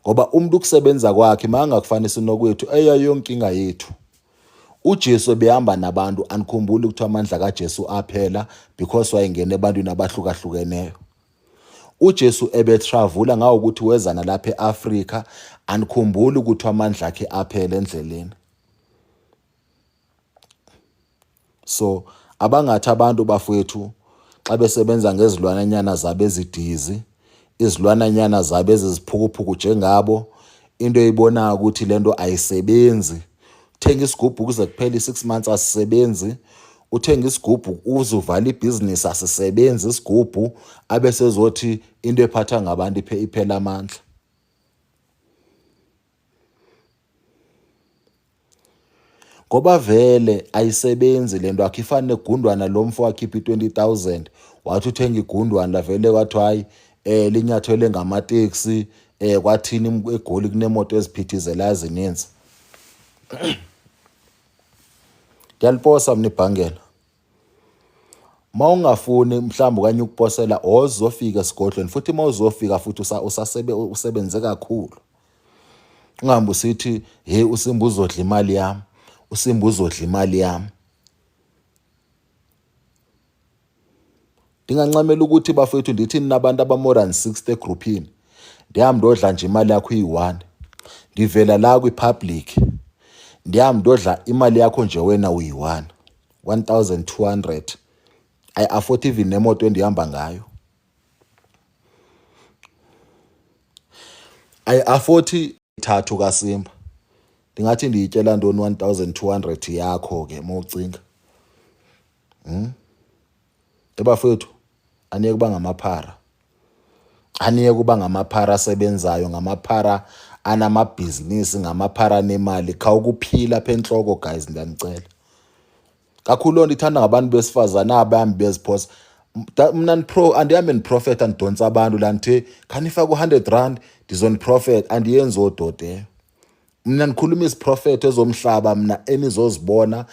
Ngoba umuntu ukusebenza kwakhe mangakufanisa nokwethu yonke inkinga yethu. uJesu behamba nabantu, anikhumbuli ukuthi amandla kaJesu aphela because wayengena ebantwini abahlukahlukeneyo. uJesu ebetravula ngawo ukuthi weza nalapha eAfrika, anikhumbuli ukuthi amandla akhe aphela endleleni. So abangathi abantu bafowethu xa besebenza ngezilwananyana zabo ezidizi, izilwananyana zabo eziziphukuphuku njengabo, into eyibonayo ukuthi lento ayisebenzi. Uthenga isigubhu kuze kuphela 6 months asisebenzi. Uthenga isigubhu uze uvala ibhizinisi asisebenzi isigubhu, abesezothi into ephatha ngabantu iphela amandla. Ngoba vele ayisebenzi lento, akifani negundwana lo mfo wakhipha 20,000 wathi uthenga igundwana lavele wathi hayi linyathele ngamateksi kwathini eGoli kunemoto eziphithizela ezininzi. Ngiyaliposa mina ibhangela. Mawungafuni mhlawumbe kanye ukuposela ozofika esigodlweni, futhi mawuzofika futhi usebenze kakhulu. Ungahambi usithi hey uSimba uzodla imali yami, uSimba uzodla imali yami. Ndingancamela ukuthi bafethu ndithi ninabantu abamore than 60 egroupini, ndihamba ndodla nje imali yakho iyi-1, ndivela la kwipublic, ndihamba ndodla imali yakho nje wena uyi-1, 1,200. I afford even nemoto endihamba ngayo. I afford 3 kaSimba. Ndingathi ndiyitshela ntoni 1,200 yakho ke mawucinga. Ebafethu aniye kuba ngamaphara. Aniye kuba ngamaphara asebenzayo, ngamaphara anamabhizinisi, ngamaphara nemali. Khawukuphila apha enhloko guys, ndiyanicela. Kakhulu loo nto ithanda ngabantu besifazane abahambi beziphosa. Mina andihambe ndiprofetha ndidonsa abantu la ndithe khanifake u-100 ndizoniprofetha, andiyenzi ododeyo. Mina ndikhuluma iziprofetho ezomhlaba mina enizozibona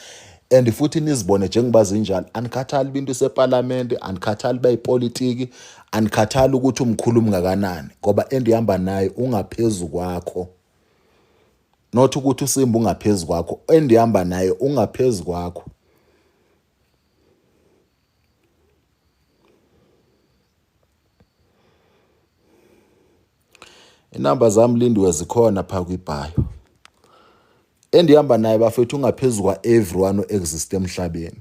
and futhi nizibone njengoba zinjalo. Anikhathali into iseparlamente, anikhathali bayipolitiki, anikhathali ukuthi umkhulumi ngakanani, ngoba endihamba naye ungaphezu kwakho. Not ukuthi uSimba ungaphezu kwakho, endihamba naye ungaphezu kwakho. Inamba zami lindiwe zikhona pha kwibhayo. Endihamba naye bafethu ungaphezu kwa everyone o-exist emhlabeni.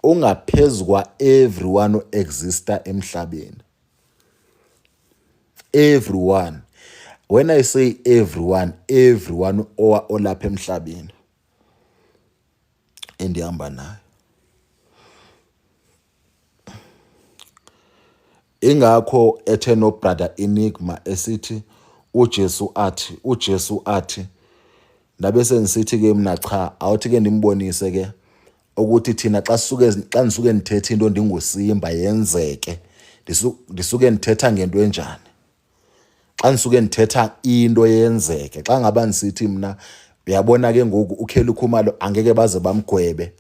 Ungaphezu kwa everyone o-exista emhlabeni. Everyone. When I say everyone olapha emhlabeni. Endihamba naye. Ingakho ethe no brother Enigma esithi uJesu athi ndabe senisithi ke mina cha, awuthi ke ndimbonise ke ukuthi thina xa nisuke nithethe into ndinguSimba yenzeke, ndisuke nithetha ngento enjani. Xa nisuke nithetha into yenzeke, xa ngaba nisithi mina uyabona ke ngoku uKheli Khumalo angeke baze bamgwebe,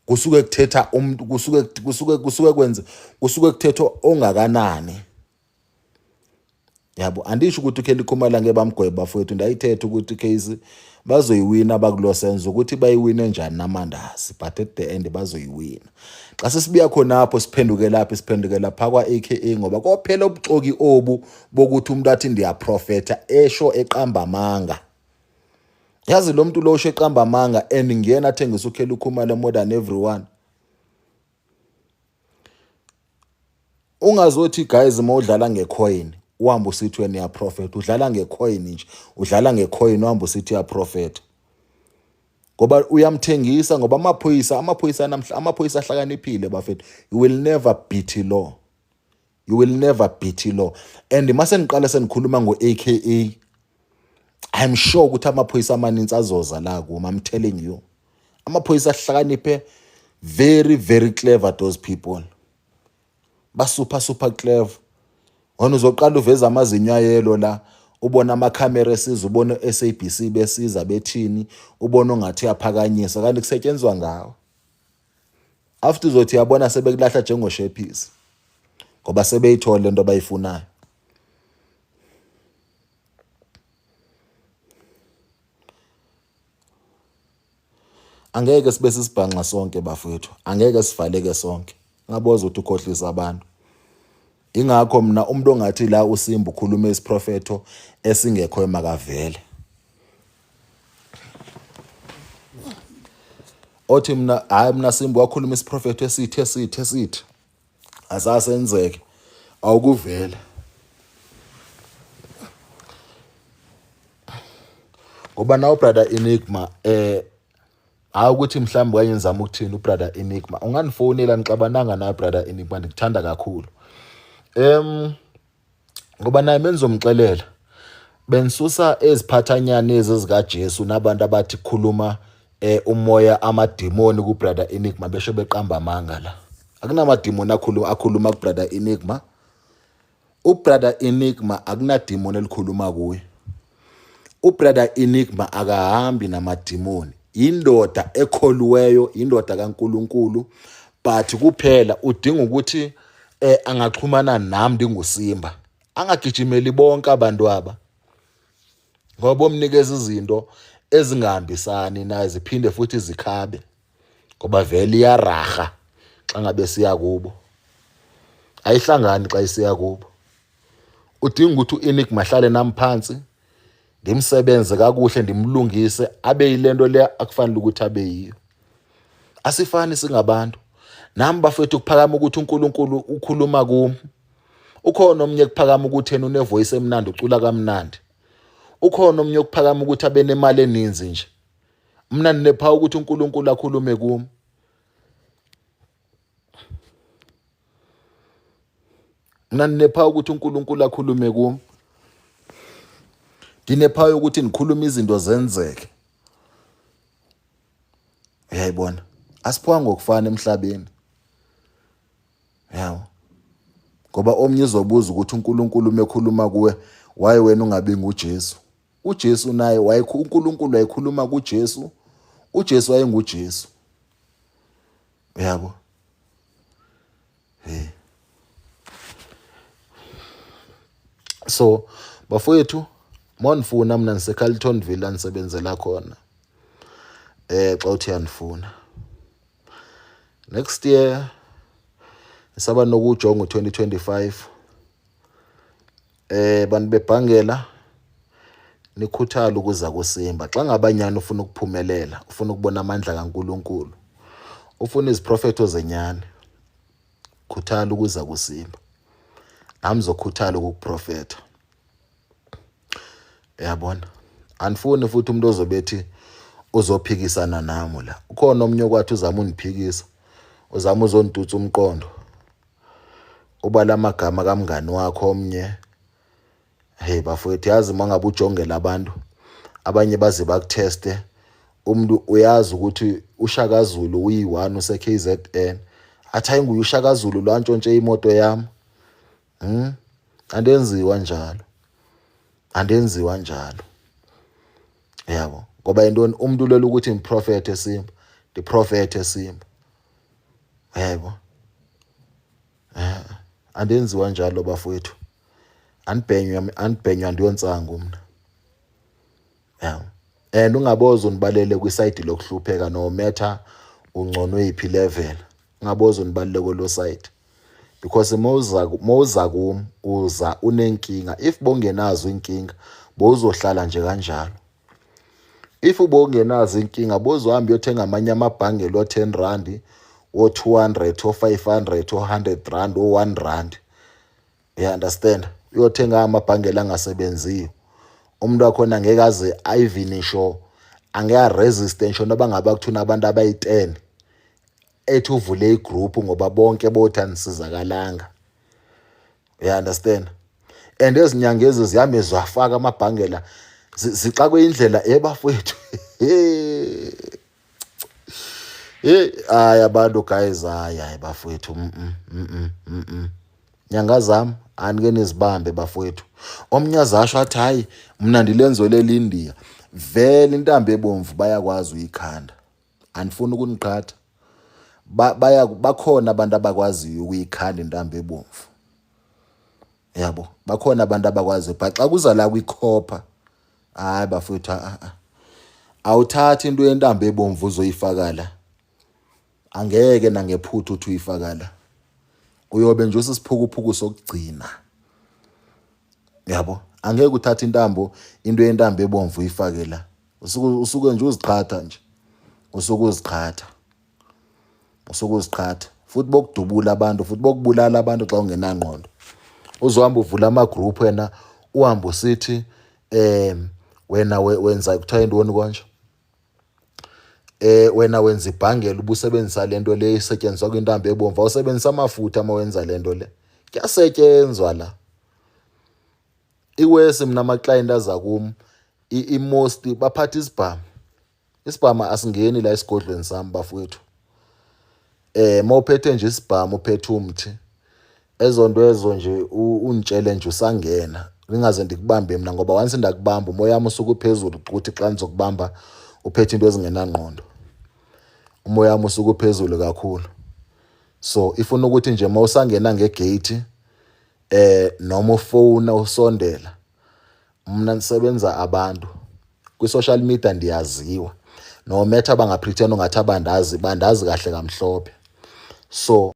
kusuke kuthetha umuntu, kusuke kuthethwa ongakanani. yabo. Andisho ukuthi uKelly Khumalo bamgweba bafowethu, ndayithetha ukuthi case bazoyiwina bakulosenze ukuthi bayiwine njani namandazi, but at the end bazoyiwina. Xa sesibuya khonapho siphenduke lapha siphenduke lapha kwa-AKA ngoba kophela ubuxoki obu bokuthi umuntu athi ndiyaprofetha esho eqamba amanga. Yazi lo muntu lo usho eqamba amanga and ngiyena athengisa uKelly Khumalo more than everyone. Ungazothi guys uma udlala ngecoin uhamba usithi wena uyaprofetha, udlala ngecoin nje, udlala ngecoin uhamba usithi uyaprofetha. Ngoba uyamthengisa ngoba amaphoyisa ahlakaniphile bafethu. You will never beat law. You will never beat law. And mase niqala senikhuluma ngo-AKA, I'm sure ukuthi amaphoyisa amaninzi azoza la kuma. I'm telling you. Amaphoyisa ahlakaniphe, very very clever those people. Super clever. Wena uzoqala uveza amazinyo ayelo la, ubona amakhamera esiza, ubona SABC besiza bethini, ubona ongathi yaphakanyisa kanti kusetshenzwa ngawo. After uzothi yabona sebekulahla njengoshephisi ngoba sebeyithola lento abayifunayo. Angeke sibe sisibhanqa sonke bafethu, angeke sivaleke sonke. Ngaboza ukuthi ukhohlisa abantu. Ingakho mina umuntu ongathi la uSimba ukhuluma isiprofetho esingekho emakavele. Othi mina hayi mina Simba wakhuluma isiprofetho esithi asasenzeke awukuvela. Ngoba nawo brother Enigma ukuthi mhlawumbe wayenzama ukuthini ubrother Enigma, unganifonela nixabananga na brother Enigma, ndikuthanda kakhulu. Ngoba naye benzomxelela benisusa eziphathanyana ezika Jesu nabantu abathi khuluma umoya amademoni ku brother Enigma besho beqamba amanga la. Akunamademoni akhuluma ku brother Enigma. Ubrother Enigma akunademoni elikhuluma kuye. Ubrother Enigma akahambi namademoni. Indoda ekholuweyo, indoda kaNkulunkulu, but kuphela udinga ukuthi angaxhumana nami ndinguSimba. Angagijimeli bonke abantu aba. Ngoba bomnikeza izinto ezingahambisani naye ziphinde futhi zikhabe. Ngoba vele iyaraha xa ngabe siya kubo. Ayihlangani xa isiya kubo. Udinga ukuthi uEnigma ahlale nami phansi, ndimsebenze kakuhle, ndimlungise abe yilento le akufanele ukuthi abe yiyo. Asifani singabantu. Nami bafethu kuphakama ukuthi uNkulunkulu ukhuluma kimi. Ukhona omnye kuphakama ukuthi yena unevoice emnandi ucula kamnandi. Ukhona omnye kuphakama ukuthi abe nemali eninzi nje. Mina ninepha ukuthi uNkulunkulu akhulume kimi. Mina ninepha ukuthi uNkulunkulu akhulume kimi. Dinepha ukuthi nikhuluma izinto zenzeke. Uyayibona? Asiphiwa ngokufana emhlabeni. Yawo. Ngoba omnye uzobuza ukuthi uNkulunkulu mekhuluma kuwe, why wena ungabi nguJesu? uJesu naye uNkulunkulu wayekhuluma kuJesu. uJesu wayenguJesu. Yabo. So bafowethu monifuna mina ngiseCarltonville anisebenzela khona. Xa uthi yanifuna. Next year saba nokujonga u2025. Bantu bebhangela nikhuthala ukuza kuSimba. Xa ngabanyana ufuna ukuphumelela, ufuna ukubona amandla kaNkulunkulu, ufuna iziprofetho zenyani, khuthala ukuza kuSimba. Nami zokhuthala ukuprofetha. Yabona? Anifuni futhi umuntu ozobethi uzophikisana nami la. Ukhona omnye okwathi uzama uniphikisa, uzama uzontutsa umqondo. Uba lamagama kamngani wakho omnye. Hey bafowethu, yazi mangabe ujongela abantu abanye baze bakuteste, umuntu uyazi ukuthi uShaka Zulu uyi1 useKZN, athi hayi nguye uShaka Zulu lo antshontshe imoto yami. Andenziwa njalo. Andenziwa njalo. Yabo. Ngoba intoni umuntu lelo ukuthi improfet eSimba, the prophet eSimba. Yebo. Andenziwa njalo bafowethu. anibhenywa ndiyonsangu mina. Yeah. And ungaboza unibalele kwiside lokuhlupheka no matter ungconwe yiphi level. Ungaboza unibalele kwelo side. Because mawuza kum uza unenkinga. If bongenazo inkinga, bozohlala nje kanjalo. If ubongenazo inkinga, bozohamba uyothenga amanye amabhangelo o10 rand, o200, o500, o100 rand, o1 rand. You understand? Uyothenga amabhangelo angasebenziyo. Umuntu wakhona ngeke aze ayivinisho angeke resist ngisho noba ngaba kuthuna abantu abayi10 ethi uvule igroup ngoba bonke bothani sizakalanga. You understand? And ezinyanga ezi ziyame zwafaka amabhangela zixakwe indlela ebafowethu. Hayi abantu guys hayi bafowethu nyanga zami anike nizibambe bafowethu. Omnyazi asho athi hayi mina ndilenzwele leIndia. Vele intambo ebomvu bayakwazi uyikhanda. Anifuni ukuniqhatha. Bakhona abantu abakwazi ukuyikhanda intambo ebomvu. Yabo, bakhona abantu abakwazi xa kuza la kwikhopha. Hayi bafowethu awuthathi into yentambo ebomvu uzoyifaka la. Angeke nangephuthu uthi uyifaka la. Uyobe nje usisiphukuphuku sokugcina. Yabo, angeke uthathe into yentambo ebomvu uyifake la. Usuke nje uziqhatha nje. Usuke uziqhatha. Futhi bokudubula abantu, futhi bokubulala abantu xa ungenangqondo. Uzohamba uvula amagroup wena uhamba usithi wena wenza kuthiwa intoni konje. Wena wenza ibhangela ubusebenzisa lento le isetshenziswa kwintambo ebomvu. Awusebenzisa amafutha uma wenza lento le. Kuyasetshenzwa la. Iwesi mina ama client azakum most baphatha isibhamu. Isibhamu asingeni la esigodlweni sami bafowethu. Mawuphethe nje isibhamu uphethe umthi. Ezonto ezo nje unitshele nje usangena. Ngingaze ndikubambe mina ngoba once ndakubamba umoya wami usuke uphezulu ukuthi xa ngizokubamba uphethe into ezingenangqondo. Umoya wami usuke uphezulu kakhulu. So ifuna ukuthi nje mawusangena ngegate noma ufona usondela. Mina nisebenza abantu. Ku social media ndiyaziwa. No matter bangapretend ungathi bandazi kahle kamhlophe. So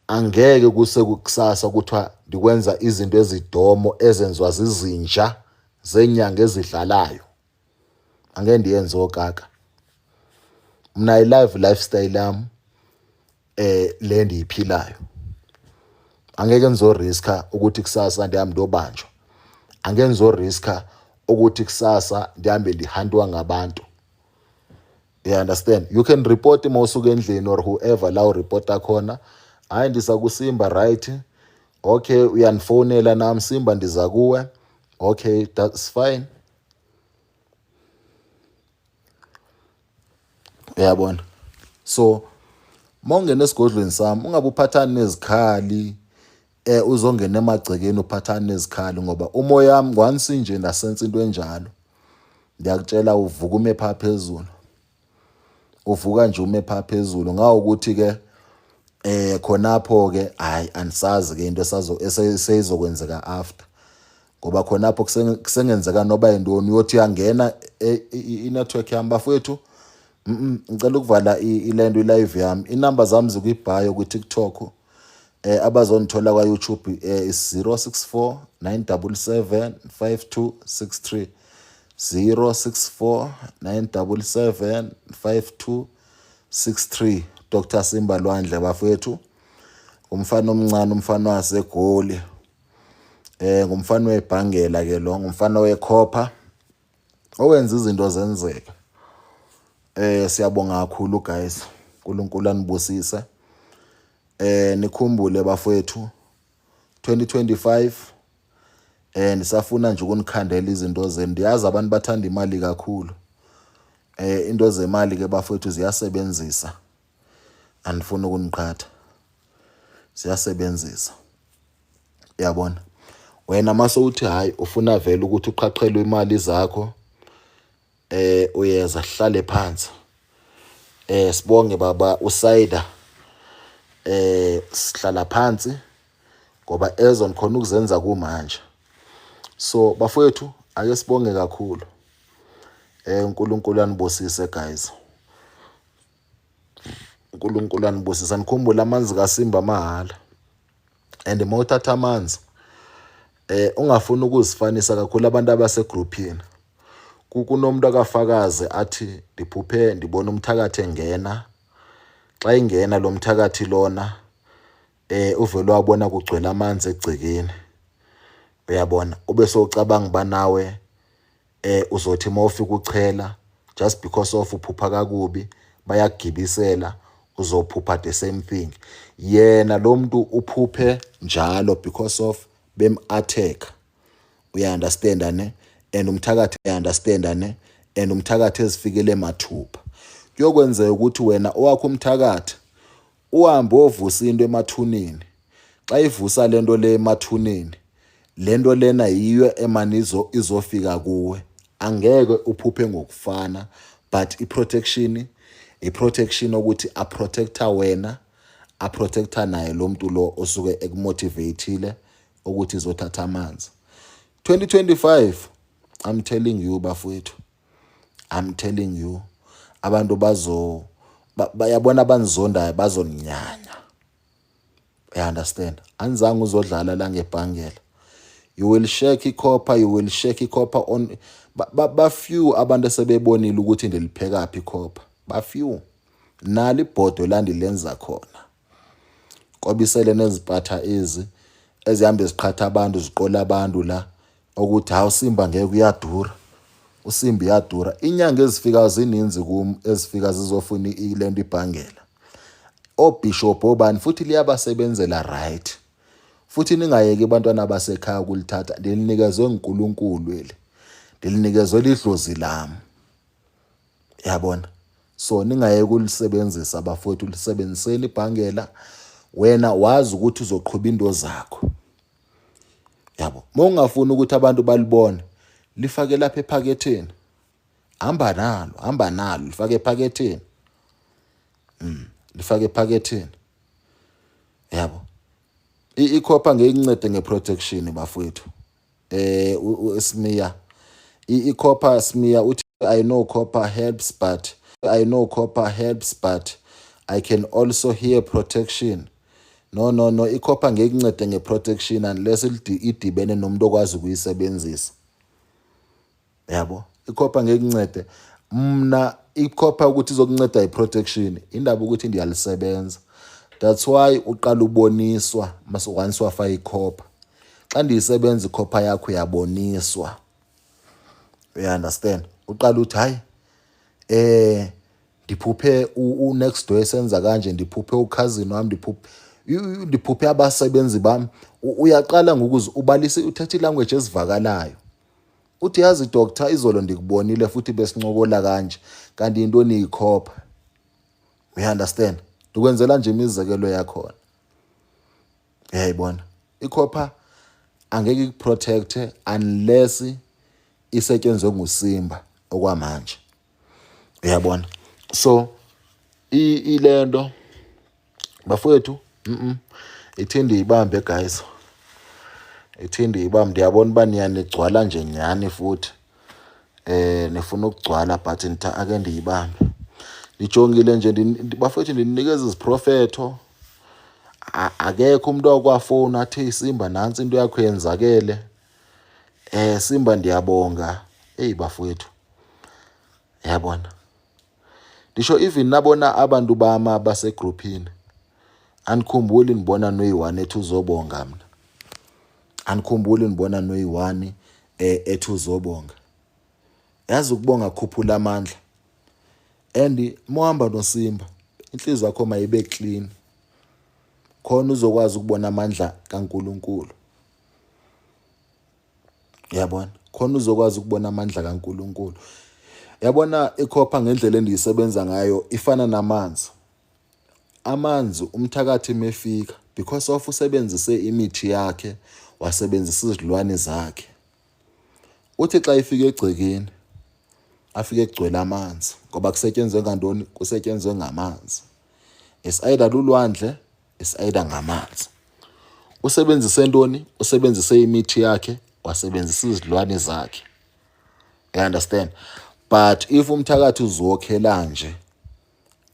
angeke kusekusasa kuthiwa ndikwenza izinto ezidomo ezenziwa zizinja zenyanga ezidlalayo. Angeke ndiyenze okaka. Mina live lifestyle yami le ndiyiphilayo. Angeke ngizoriska ukuthi kusasa ndihambe ndobanjwa. Angeke ngizoriska ukuthi kusasa ndihambe ndihantwa ngabantu. You understand? You can report mawusuka endlini or whoever la ureporta khona. Hayi ndisakusimba right. Okay, uyanifonela nami Simba ndiza kuwe. Okay, that's fine. Uyabona? So mawungena esigodlweni sami ungabe uphathana nezikhali uzongena emagcekeni uphathana nezikhali ngoba umoya wami once nje nasense into enjalo. Ngiyakutshela uvuka ume pha phezulu. Uvuka nje ume pha phezulu ngawo ukuthi ke khonapho ke hayi anisazi ke into eseyizokwenzeka after. Ngoba khonapho kusengenzeka noba yintoni uyothi uyangena i-network yami bafowethu. Ngicela ukuvala ilento live yami. Inamba zami zikwi-bio ku-TikTok. Abazonithola kwa YouTube is 064 977 5263. 064 977 5263. Dr. Simba Lwandle bafowethu. Umfana omncane, umfana waseGoli. Ngumfana webhangela ke lo, ngumfana wekhopha. Owenza izinto zenzeka. Siyabonga kakhulu guys. uNkulunkulu anibusise. Nikhumbule bafowethu 2025 nisafuna nje ukunikhandela izinto zenu. Ndiyazi abantu bathanda imali kakhulu. Into zemali ke bafowethu ziyasebenzisa. Andifuna ukuniqhatha. Siyasebenzisa. Uyabona? Wena mase uthi hayi ufuna vele ukuthi uqhaqhelwe imali zakho. Uyeza hlale phansi. Sibonge baba uSaida. Sihlala phansi ngoba ezo nikhona ukuzenza kumanje. So bafowethu ake sibonge kakhulu. uNkulunkulu anibusise guys. uNkulunkulu anibusise. Nikhumbule amanzi kaSimba mahala. And mawuthatha amanzi ungafuni ukuzifanisa kakhulu abantu abasegroupini. Kunomuntu akafakaze athi ndiphuphe ndibona umthakathi engena. Xa ingena lo mthakathi lona uvelo wabona kugcwele amanzi egcekeni. Uyabona ube socabanga banawe uzothi mawufika uchela just because of uphupha kakubi bayagibisela uzophupha the same thing. Yena lo muntu uphuphe njalo because of bem attack. Uya understand ne? And umthakathi understand ne? And umthakathi ezifikele mathupha. Kuyokwenzeka ukuthi wena owakho umthakathi uhambe ovusa into emathuneni. Xa ivusa lento le emathuneni, lento lena yiyo emanizo izofika kuwe. Angeke uphuphe ngokufana, but i-protection ukuthi a-protector wena, a-protector naye lo muntu lo osuke ekumotivateile ukuthi izothatha amanzi. 2025, I'm telling you bafowethu, I'm telling you, abantu bayabona abanizondayo bazoninyanya. I understand. Anzange uzodlala la ngebhangela. You will shake ikhopha, you will shake ikhopha on ba-few abantu sebebonile ukuthi ndilipheka phi ikhopha. Ba-few. Nali ibhodo la ndilenza khona. Kobisele neziphatha ezihambe ziqhatha abantu ziqola abantu la ukuthi hawu Simba ngeke uyadura. uSimba iyadura. Inyanga ezifika zininzi ezifika zizofuna ilento ibhangela. Bishop obani futhi liyabasebenzela right. Futhi ningayeki abantwana abasekhaya kulithatha. Ndilinikezwe uNkulunkulu eli. Ndilinikezwe lidlozi lami. Yabona. So ningayeki ulisebenzisa bafowethu, ulisebenziseni ibhangela. Wena wazi ukuthi uzoqhubha into zakho. Yabo. Mongafuni ukuthi abantu balibone, lifake lapha ephaketheni. Hamba nalo, lifake ephaketheni. Lifake ephaketheni. Yabo. Ikhopha ngeke incede ngeprotection bafowethu. Smear. Ikhopha smear uthi I know copper helps but I can also hear protection. No, ikhopha ngeke incede ngeprotection unless idibene nomuntu okwazi ukuyisebenzisa. Yabo. Ikhopha ngeke incede. Mna ikhopha ukuthi izokunceda iprotection indaba ukuthi ndiyalisebenza. That's why uqala uboniswa once wafa ikhopha. Xa ndiyisebenza ikhopha yakho yaboniswa. You understand? Uqala uthi hayi ndiphuphe next door esenza kanje, ndiphuphe ukhazini wami, ndiphuphe abasebenzi bami. Uyaqala ngokuze ubalise uthatha ilanguage ezivakalayo. Uthi yazi doctor izolo ndikubonile futhi besincokola kanje kanti into niyikhopha. You understand? Ukwenzela nje imizekelo yakho. Uyayibona? Ikhopha angeke ikuprotect unless isetshenzwe nguSimba okwamanje. Uyabona? So ilento bafowethu ithindi ibambe guys. Ithindi ibambe. Ndiyabona ba niyanigcwala nje nyani futhi. Nifuna ukugcwala but ake ndiyibambe. Nijongile nje bafowethu ndinikeza iziprofetho. Akekho umuntu okwafona athi Simba nansi into yakho yenzakele. Simba ndiyabonga. Bafowethu. Yabona. Ndisho even nabona abantu bama basegroupini. Anikhumbuli nibona noyi1 ethi uzobonga mina. Anikhumbuli nibona noyi1 ethi uzobonga. Yazi ukubonga kukhuphula amandla. And mohamba noSimba, inhliziyo yakho mayibe clean. Khona uzokwazi ukubona amandla kaNkulunkulu. Yabona? Khona uzokwazi ukubona amandla kaNkulunkulu. Yabona ikhopha ngendlela endiyisebenza ngayo ifana namanzi. Amanzi umthakathi mefika because of usebenzise imithi yakhe, wasebenzisa izidlwane zakhe. Uthi xa ifika egcekeni afike egcwele amanzi ngoba kusetshenzwe ngantoni? Kusetshenzwe ngamanzi. Is either lulwandle, is either ngamanzi. Usebenzise ntoni? Usebenzise imithi yakhe wasebenzisa izidlwane zakhe. You understand? But if umthakathi uzokhela nje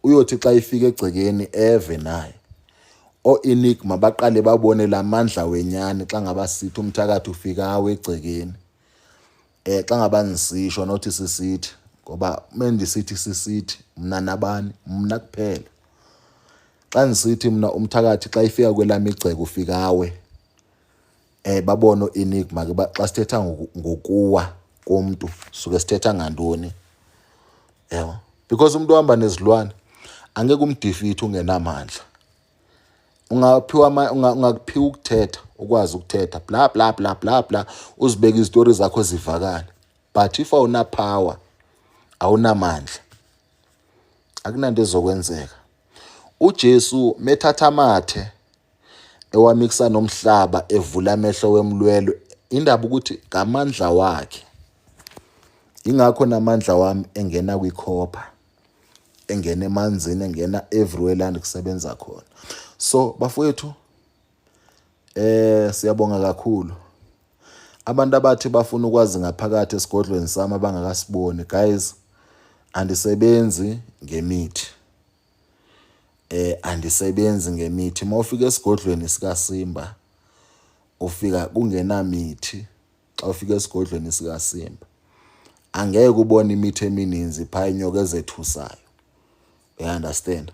uyothi xa ifika egcekeni eve naye o-Enigma baqale babone lamandla wenyani xa ngaba sithi umthakathi ufika egcekeni. Xa ngaba ngisisho nothi sisithi ngoba mendisithi sisithi mna nabani mna kuphela. Xa ngisithi mina umthakathi xa ifika kwelami igceke ufika babona o-Enigma ke xa sithetha ngokuwa komuntu suke sithetha ngantoni. Yebo, because umuntu ohamba nezilwane angeke umdefeat ungenamandla. Ungakuphiwa ukuthetha ukwazi ukuthetha bla bla bla bla bla uzibeka izitori zakho zivakale, but if awuna power awunamandla akunanto ezokwenzeka. uJesu methatha amathe ewamikisa nomhlaba evula amehlo wemlwelo indaba ukuthi ngamandla wakhe. Ingakho namandla wami engena kwikhopha, engena emanzini, engena everywhere la kusebenza khona. So bafowethu siyabonga kakhulu abantu abathi bafuna ukwazi ngaphakathi esigodlweni sami abangakasiboni. Guys, andisebenzi ngemithi. Andisebenzi ngemithi. Mawufika esigodlweni sika Simba ufika kungena mithi. Xa ufika esigodlweni sika Simba angeke ubone imithi emininzi pha inyoka ezethusayo. You understand?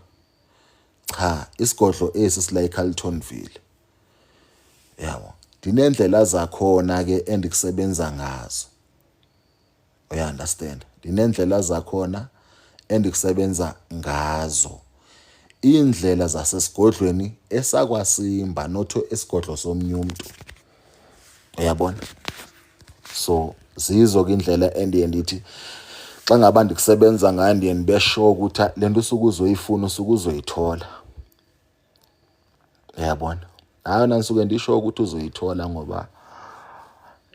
Cha, isigodlo esi sila eCarltonville. Yabo, dinendlela zakhona ke endikusebenza ngazo. You understand? Dinendlela zakhona endikusebenza ngazo. Indlela zasesigodlweni esakwaSimba notho esigodlo somnye umuntu. Uyabona? So zizo ke indlela endiye ndithi xa ngaba ndikusebenza ngayo ndiye ndibe sure ukuthi lento usuke uzoyifuna usuke uzoyithola. Uyabona? Hayi nanisuke ndisho ukuthi uzoyithola ngoba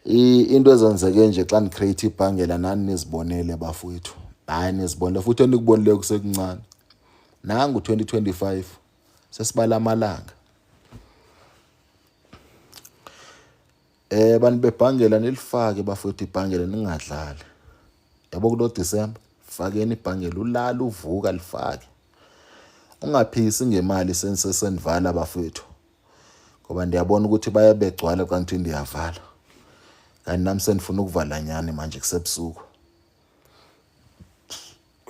into ezenzeke nje xa ngicreate ibhangela nani nizibonele bafowethu. Hayi nizibonele futhi enikubonile kusekuncane. Nangu 2025 sesibala amalanga. Bantu bebhangela nilifake bafowethu ibhangela ningadlali. Yabo kulo December fakeni ibhangela ulala uvuka lifake. Ungaphisi ngemali senivala bafowethu. Ngoba ndiyabona ukuthi bayabegcwala kanti ndiyavala. Kanti nami senifuna ukuvala nyani manje kusebusuku.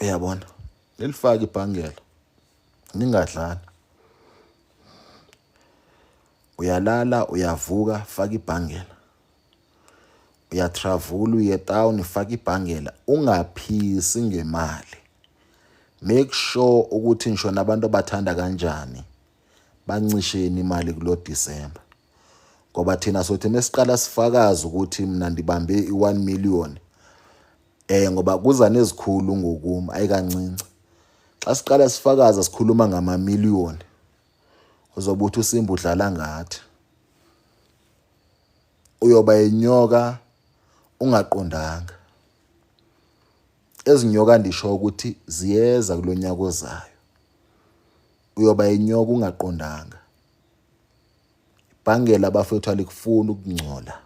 Uyabona? Nilifake ibhangela. Ningadlali. Uyalala, uyavuka, faka ibhangela. Uyatravel, uye town, faka ibhangela. Ungaphisi ngemali. Make sure ukuthi ngisho nabantu abathanda kanjani bancisheni imali kulo December. Ngoba thina sothi mesiqala sifakaza ukuthi mina ndibambe i1 million. Ngoba kuza nezikhulu ngokuma ayikancinci. Xa siqala sifakaza sikhuluma ngama million. Uzobuthi uSimba udlala ngathi. Uyoba inyoka ungaqondanga. Ezinyoka ndisho ukuthi ziyeza kulonyaka ozayo. Uyoba inyoka ungaqondanga. Ibhangela bafethu alikufuna ukungcola.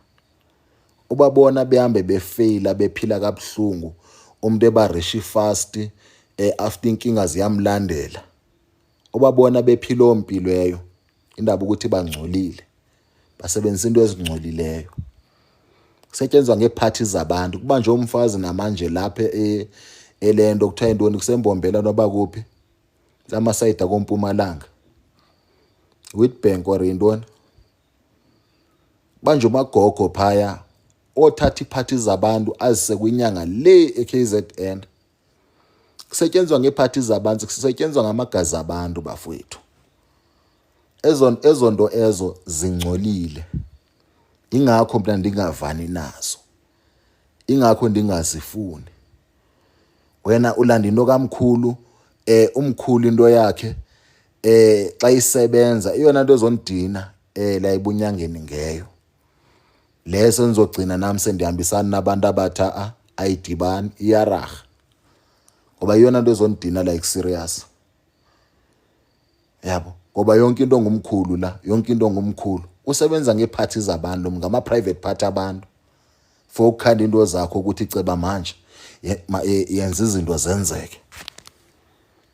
Ubabona behambe befaila bephila kabuhlungu umuntu ebareshi fast after inkinga ziyamlandela. Ubabona bephila ompilo leyo indaba ukuthi bangcolile. Basebenzisa into ezingcolileyo. Kusetshenzwa ngephathi zabantu. Kuba nje umfazi namanje lapha elendo kuthiwa intoni kusembombela noba kuphi. Lamasayida kompumalanga. Witbank or intoni. Manje umagogo phaya othatha iphathi zabantu azise kwinyanga le eKZN. Kusetshenzwa ngephathi zabantu, kusetshenzwa ngamagazi abantu bafowethu. Ezonto ezo zingcolile. Ingakho mina ndingavani nazo. Ingakho ndingazifuni. Wena ulanda into kamkhulu, umkhulu into yakhe xa isebenza iyona into ezondina la ebunyangeni ngeyo. Leso nizogcina nami sendihambisana nabantu abatha ayidibani iyaraga. Ngoba iyona into ezondina like serious. Yabo, ngoba yonke into ngumkhulu la, yonke into ngumkhulu. Usebenza ngephathi zabantu ngama private party abantu. for ukukhanda into zakho ukuthi iceba manje yenza izinto zenzeke.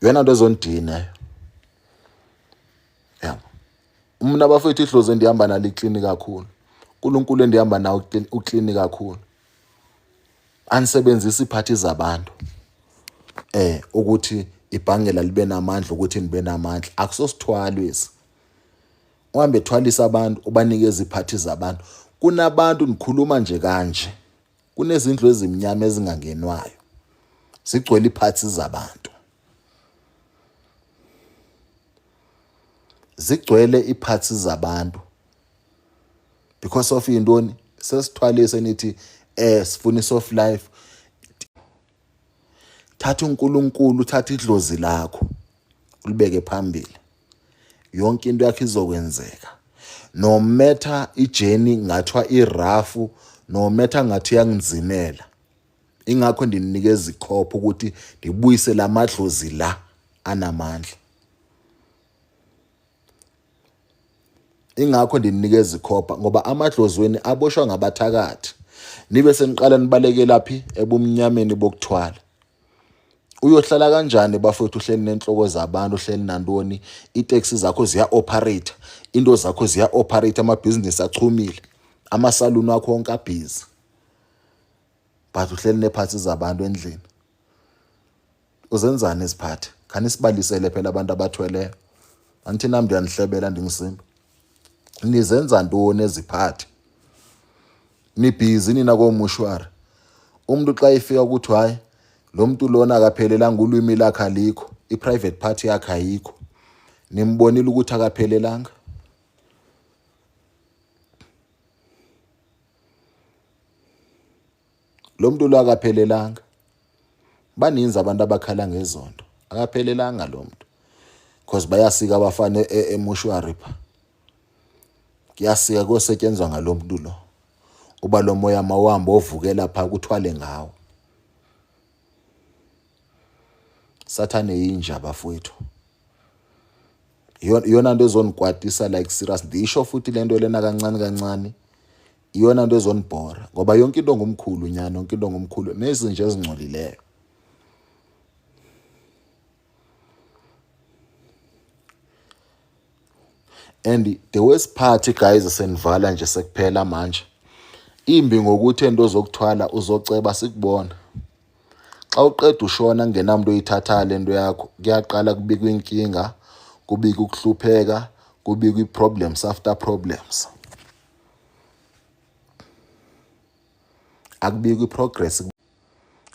Yona into ezondina. Yeah. Mina bafethu ihloze ndihamba nalo iklinika kakhulu. uNkulunkulu endihamba nawo uklinika kakhulu. Anisebenzisa iphathi zabantu. Ukuthi ibhangela libe namandla ukuthi nibe namandla. Akusosithwalisi. Uhambe ethwalisa abantu ubanikeza iphathi zabantu. Kunabantu nikhuluma nje kanje. Kunezindlu ezimnyama ezingangenwayo. Sigcwele iphathi zabantu. Zigcwele iphathi zabantu. Because of indoni sesithwalise nithi sifuna soft life. Thatha uNkulunkulu, thatha idlozi lakho ulibeke phambili. Yonke into yakho izokwenzeka. No matter ijourney ngathwa irafu, no matter ngathi yangizimela. Ingakho ndinikeza ikhopho ukuthi ndibuyise lamadlozi la anamandla. Ingakho ndinikeza ikhopha ngoba amadlozi weni aboshwa ngabathakathi. Nibe seniqala nibaleke laphi ebumnyameni bokuthwala. Uyohlala kanjani bafethu uhleli nenhloko zabantu, uhleli nantoni, itaxi zakho ziya operate, into zakho ziya operate, amabusiness achumile, amasaluni akho onke abhizi. But uhleli nephathi zabantu endlini. Uzenzani isiphathi? Khani sibalisele phela abantu abathweleyo. Anthi nami ndiyanihlebela ndingisimba. Nizenza ntoni eziphathi? Nibhizi nina komushwara. Umuntu xa ifika ukuthi hayi lo muntu lona akaphelelanga ulwimi lakhe alikho, iprivate party yakhe ayikho. Nimbonile ukuthi akaphelelanga. Lo muntu lo akaphelelanga. Baninzi abantu abakhala ngezonto. Akaphelelanga lo muntu. Because bayasika abafana emushwari pha. Kuyasika kosetshenzwa ngalo muntu lo. Uba lo moya mawamba ovukela pha kuthwale ngawo. Sathane yinja bafowethu. Iyona into ezonikwatisa like serious. Ndisho futhi lento lena kancane kancane. Iyona into ezonibhora ngoba yonke into ngomkhulu nyana, yonke into ngomkhulu nezinje ezingcolileyo. And the worst part guys senivala nje sekuphela manje. Imbi ngokuthi into zokuthwala uzoceba sikubona. Xa uqeda ushona kungenamuntu oyithatha lento yakho, kuyaqala kubikwa inkinga, kubikwa ukuhlupheka, kubikwa problems after problems. Akubikwa progress,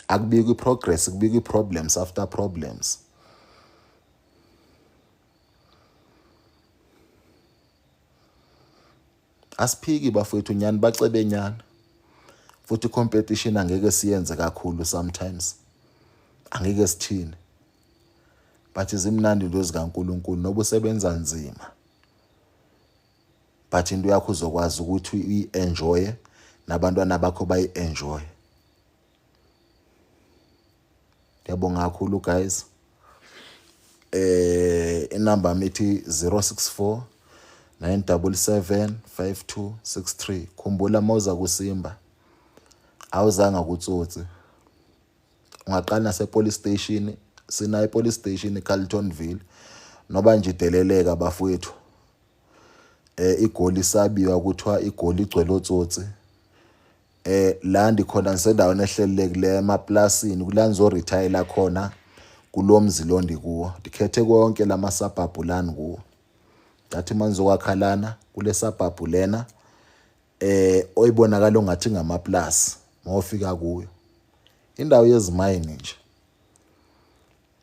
akubikwa progress, kubikwa problems after problems. Asiphiki bafowethu nyani bacebe nyana. Futhi competition angeke siyenze kakhulu sometimes. Angeke sithini. But izimnandi into zikaNkulunkulu noba usebenza nzima. But into yakho uzokwazi ukuthi uyi-enjoy nabantwana bakho bayi-enjoy. Ngiyabonga kakhulu guys. Inamba mithi 064 977 5263. Khumbula mawuza kusimba. Awuzanga kutsotsi. Ungaqala nasepolice station, sina ipolice station eCarltonville. Noba nje deleleka bafowethu. Igoli sabiwa kuthiwa igoli igcwele otsotsi. La ndikhona ngisendaweni ehlelekile emaplasini kula nizo retire khona kulomzi lo ndikuwo. Ndikhethe konke lama suburb lani kuwo. Ngathi manizowakhalana kule suburb lena oyibonakala ngathi ngamaplus mawufika kuyo. Indawo yezimayini nje.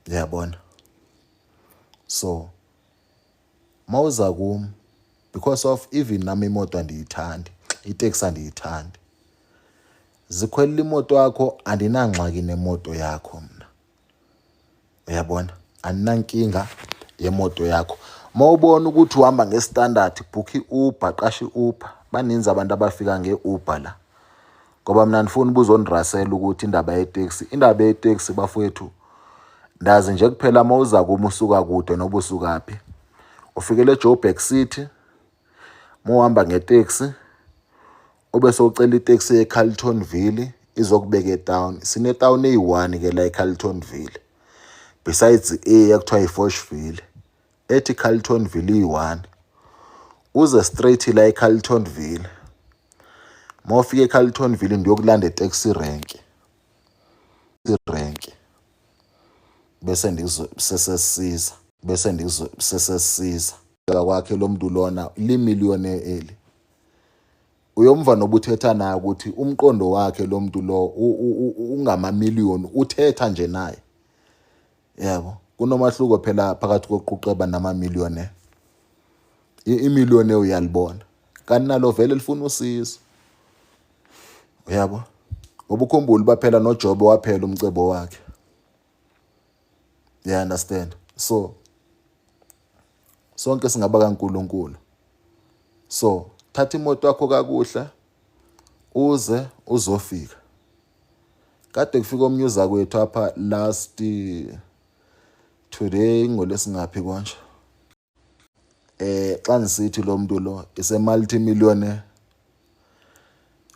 Yabona. So mawuza kum because of even nami imoto andiyithandi, itaxi andiyithandi. Zikhwela imoto yakho andinangxaki nemoto yakho mina. Uyabona? Andinankinga yemoto yakho. Mawubona ukuthi uhamba ngestandard book iUber, qasha iUber. Baninzi abantu abafika ngeUber la. Ngoba mina ndifuna ubuzonirasela ukuthi indaba yetaxi bafowethu ndazi nje kuphela mawuza kuma usuka kude noba usuka phi. Ufikele eJoburg City, mohamba ngetaxi Ubese ucela itaxi eCarltonville izokubeka etown. Sine town eyi1 ke la eCarltonville. Besides ekuthiwa iFoshville. Ethi Carltonville iyi1. Uze straight la eCarltonville. Mawufika eCarltonville ndiyokulanda etaxi rank. Bese sesesiza kwakhe lo muntu lona limiliyone eli. Uyomva nobuthetha naye ukuthi umqondo wakhe lo muntu lo ungamamiliyoni uthetha nje naye. Yabo, kunomahluko phela phakathi koquqeba namamiliyone. Imiliyone uyalibona. Kanti nalo vele lifuna usizo. Yabo. Ngoba ukhumbula baphela noJob waphela umcebo wakhe. You understand? So sonke singaba kaNkulunkulu. So thatha imoto yakho kakuhle uze uzofika. Kade kufika omnyuza kwethu apha today ngolesingaphi konje. Xa ngisithi lo muntu lo ise multi-millionaire.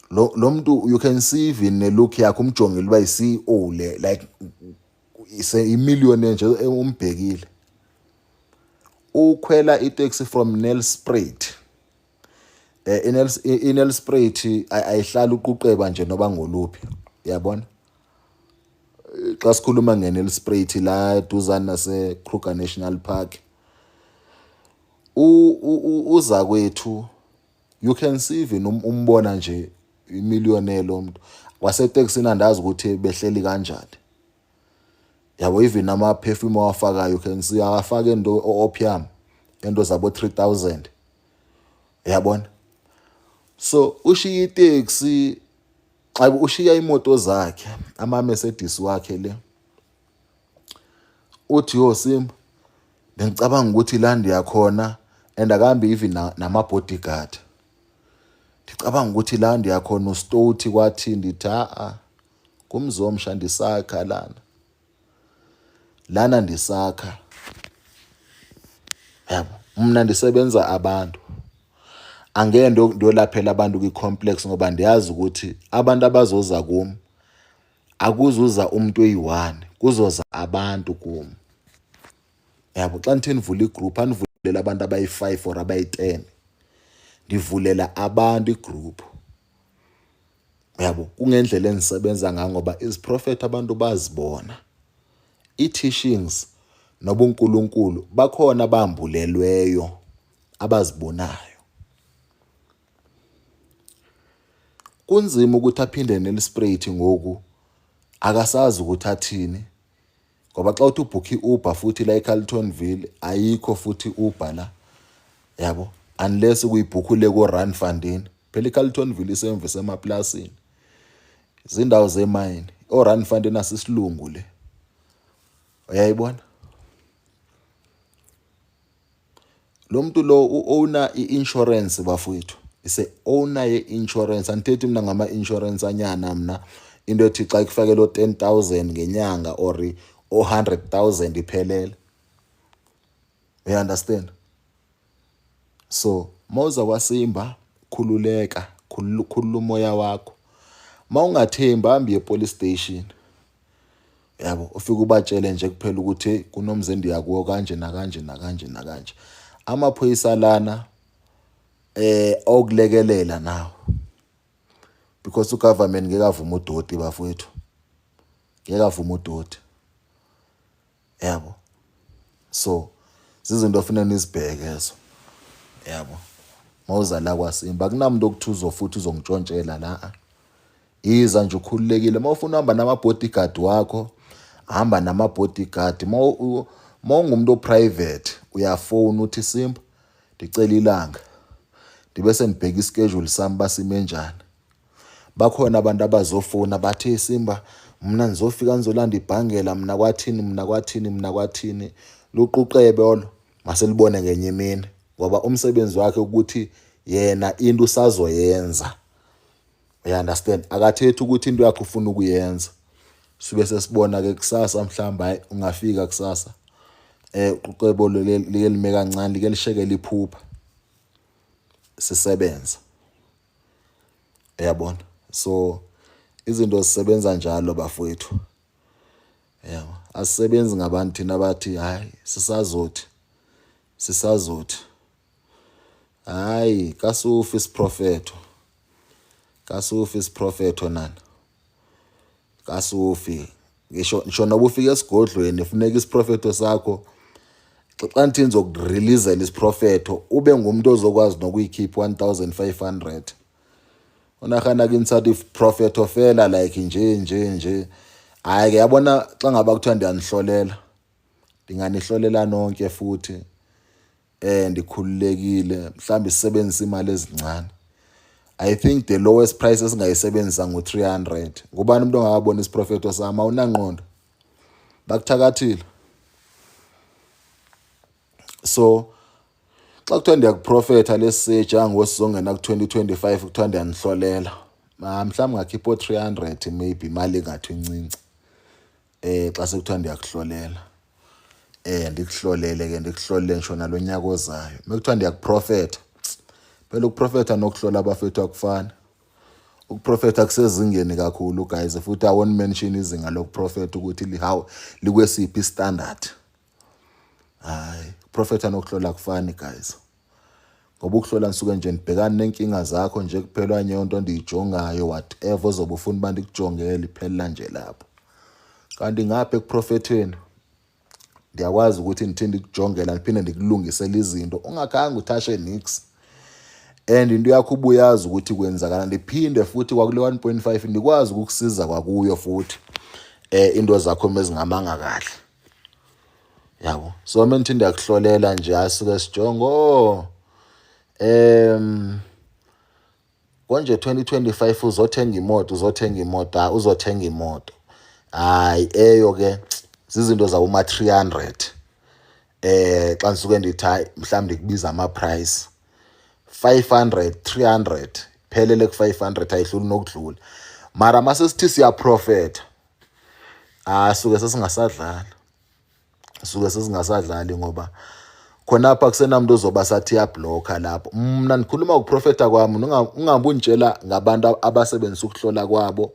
Lo muntu you can see even nelook yakhe umjongile uba yi-CEO le, like ise imillionaire nje umbhekile. Ukhwela itaxi from Nelspruit. Nelspruit ayihlala uquqeba nje noba ngoluphi. Yabona? Xa sikhuluma ngeNelspruit la eduzane nase Kruger National Park. Uza kwethu you can see even umbona nje imillionaire lo muntu. Wasetaxini andazi ukuthi behleli kanjani. Yabo even nama perfume awafakayo you can see akafaka into opium into zabo 3000. Yabona? So ushiya itaxi ushiya imoto zakhe ama Mercedes wakhe le. Uthi yo Simba ngicabanga ukuthi la ndiyakhona and akambi even nama bodyguard. Ngicabanga ukuthi la ndiyakhona uStoti kwathi ndithi kumzomsha ndisakha lana ndisakha. Yabo, mina ndisebenza abantu. Angeke ndiyolaphela abantu kwi-complex ngoba ndiyazi ukuthi abantu abazoza kimi akuzuza umuntu oyi1, kuzoza abantu kimi. Yabo, xa ngithi nivula igroup anivulela abantu abayi5 or abayi10. Ndivulela abantu igroup. Yabo, kungendlela engisebenza ngayo ngoba iziprofeti abantu bazibona. I-teachings nobuNkulunkulu bakhona abambulelweyo abazibonayo. Kunzima ukuthi aphinde Nelspruit ngoku akasazi ukuthi athini ngoba xa uthi ubhukhi iUber futhi la eCarltonville ayikho futhi Uber la. Yabo, unless kuyibhukhule ko Randfontein. Phela eCarltonville isemvisa emaplasini. Izindawo zemine. ORandfontein asisilungu le. Uyayibona? Lo muntu lo owner i-insurance bafowethu. Ise owner ye-insurance. Andithethi mina ngama-insurance anyana mina into ethi xa ikufakela 10,000 ngenyanga or 100,000 iphelele. You understand? So mawuza kwaSimba khululeka, khulula umoya wakho. Mawungathembi hambi epolice station. Yabo, ufike ubatshele nje kuphela ukuthi kunomzindi yakuwo kanje nakanje nakanje nakanje. Amaphoyisa lana okulekelela nawo. Because ugovernment ngeke avuma udoti bafowethu. Ngeke avuma udoti. Yabo. So zizinto ofuna nizibheke ezo. Yabo. Mawuza la kwaSimba kunamuntu okuthuzo futhi uzongitshontshela la. Iza nje ukhululekile mawufuna uhamba nama bodyguard wakho, hamba nama bodyguard. Mawungumuntu oprivate uyafona uthi Simba ndicela ilanga. Ndibe senibheka ischedule sami basime njani. Bakhona abantu abazofona bathi Simba mina ngizofika ngizolanda ibhangela mina kwathini. Luquqebe olo maselibone ngenye imini ngoba umsebenzi wakhe ukuthi yena into usazoyenza. You understand? Akathethi ukuthi into yakho ufuna ukuyenza. Sibe sesibona ke kusasa mhlamba hayi ungafika kusasa. Uqebo lime kancane like lishekela iphupha. Sisebenza. Uyabona? So izinto zisebenza njalo bafowethu. Yabo. Asisebenzi ngabantu thina bathi hayi sisazothi. Hayi, kasufi isiprofetho. Kasufi isiprofetho nani. Kasufi. Ngisho noba ufika esigodlweni funeka isiprofetho sakho xa nithi nizokureleasela isiprofetho ube ngumuntu ozokwazi nokuyikhipha 1500. Unakhana kinithatha iprofetho fela like nje. Hayi ke yabona xa ngaba kuthiwa ndiyanihlolela. Ndinganihlolela nonke futhi ndikhululekile mhlawumbe sisebenzisa imali ezincane. I think the lowest price esingayisebenzisa ngu300. Ngubani umuntu ongakabona isiprofetho sami awunanqondo. Bakuthakathile. So xa kuthiwa ndiyakuprofetha lesija ngosizongena ku2025 kuthiwa ndiyanihlolela. Mhlawumbe ngakhipha 300 maybe imali engathi incinci. Xa sekuthiwa ndiyakuhlolela. Ndikuhlolele ke ndikuhlolele ngisho nalonyaka ozayo. Mekuthiwa ndiyakuprofetha. Phela ukuprofetha nokuhlola abafethu akufani. Ukuprofetha kusezingeni kakhulu guys futhi awon mention izinga lokuprofetha ukuthi likwesiphi standard. Hayi, ukuprofetha nokuhlola akufani guys. Ngoba ukuhlola nisuke nje nibhekane nenkinga zakho nje kuphela wanye into endiyijongayo whatever ozobe ufuna uba ndikujongele iphela nje lapho. Kanti ngapha ekuprofetheni ndiyakwazi ukuthi nithi ndikujongela niphinde ndikulungisela izinto ungakhange uthashe nix. And into yakho ubuyazi ukuthi kwenzakala ndiphinde futhi kwakule 1.5 ndikwazi ukukusiza kwakuyo futhi into zakho mezingamanga kahle. Yabo. So manje ndiyakuhlolela nje asuke sijongo konje 2025 uzothenga imoto. Hayi eyo ke zizinto zawuma 300. Xa nisuke ndithi mhlawumbe ndikubiza ama price 500 300 phelele ku500 ayidluli nokudlula. Mara mase sithi siya prophet suke sesingasadlali ngoba khonapha kusenamuntu ozoba sathi ya blocker lapho. Mina nikhuluma ukuprofeta kwami ungambunitshela ngabantu abasebenzisa ukuhlola kwabo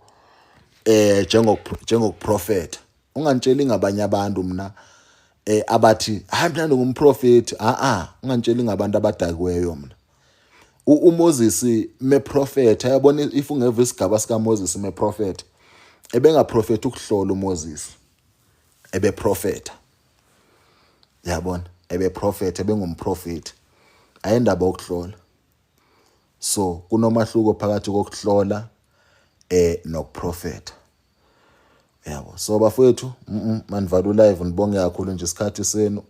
njengokuprofeta. Ungantsheli ngabanye abantu mina abathi hayi mina ngumprofeti. Ungantsheli ngabantu abadakiweyo mina. uMoses meprofeta yabona if ungeva isigaba sika Moses meprofeta ebengaprofeta ukuhlola uMoses ebeprofeta. Yabona ebeprofeta ebengumprofeti ayindaba okuhlola. So kunomahluko phakathi kokuhlola nokuprofeta. Yabo. So bafowethu manivalu live nibonge kakhulu nje isikhathi senu.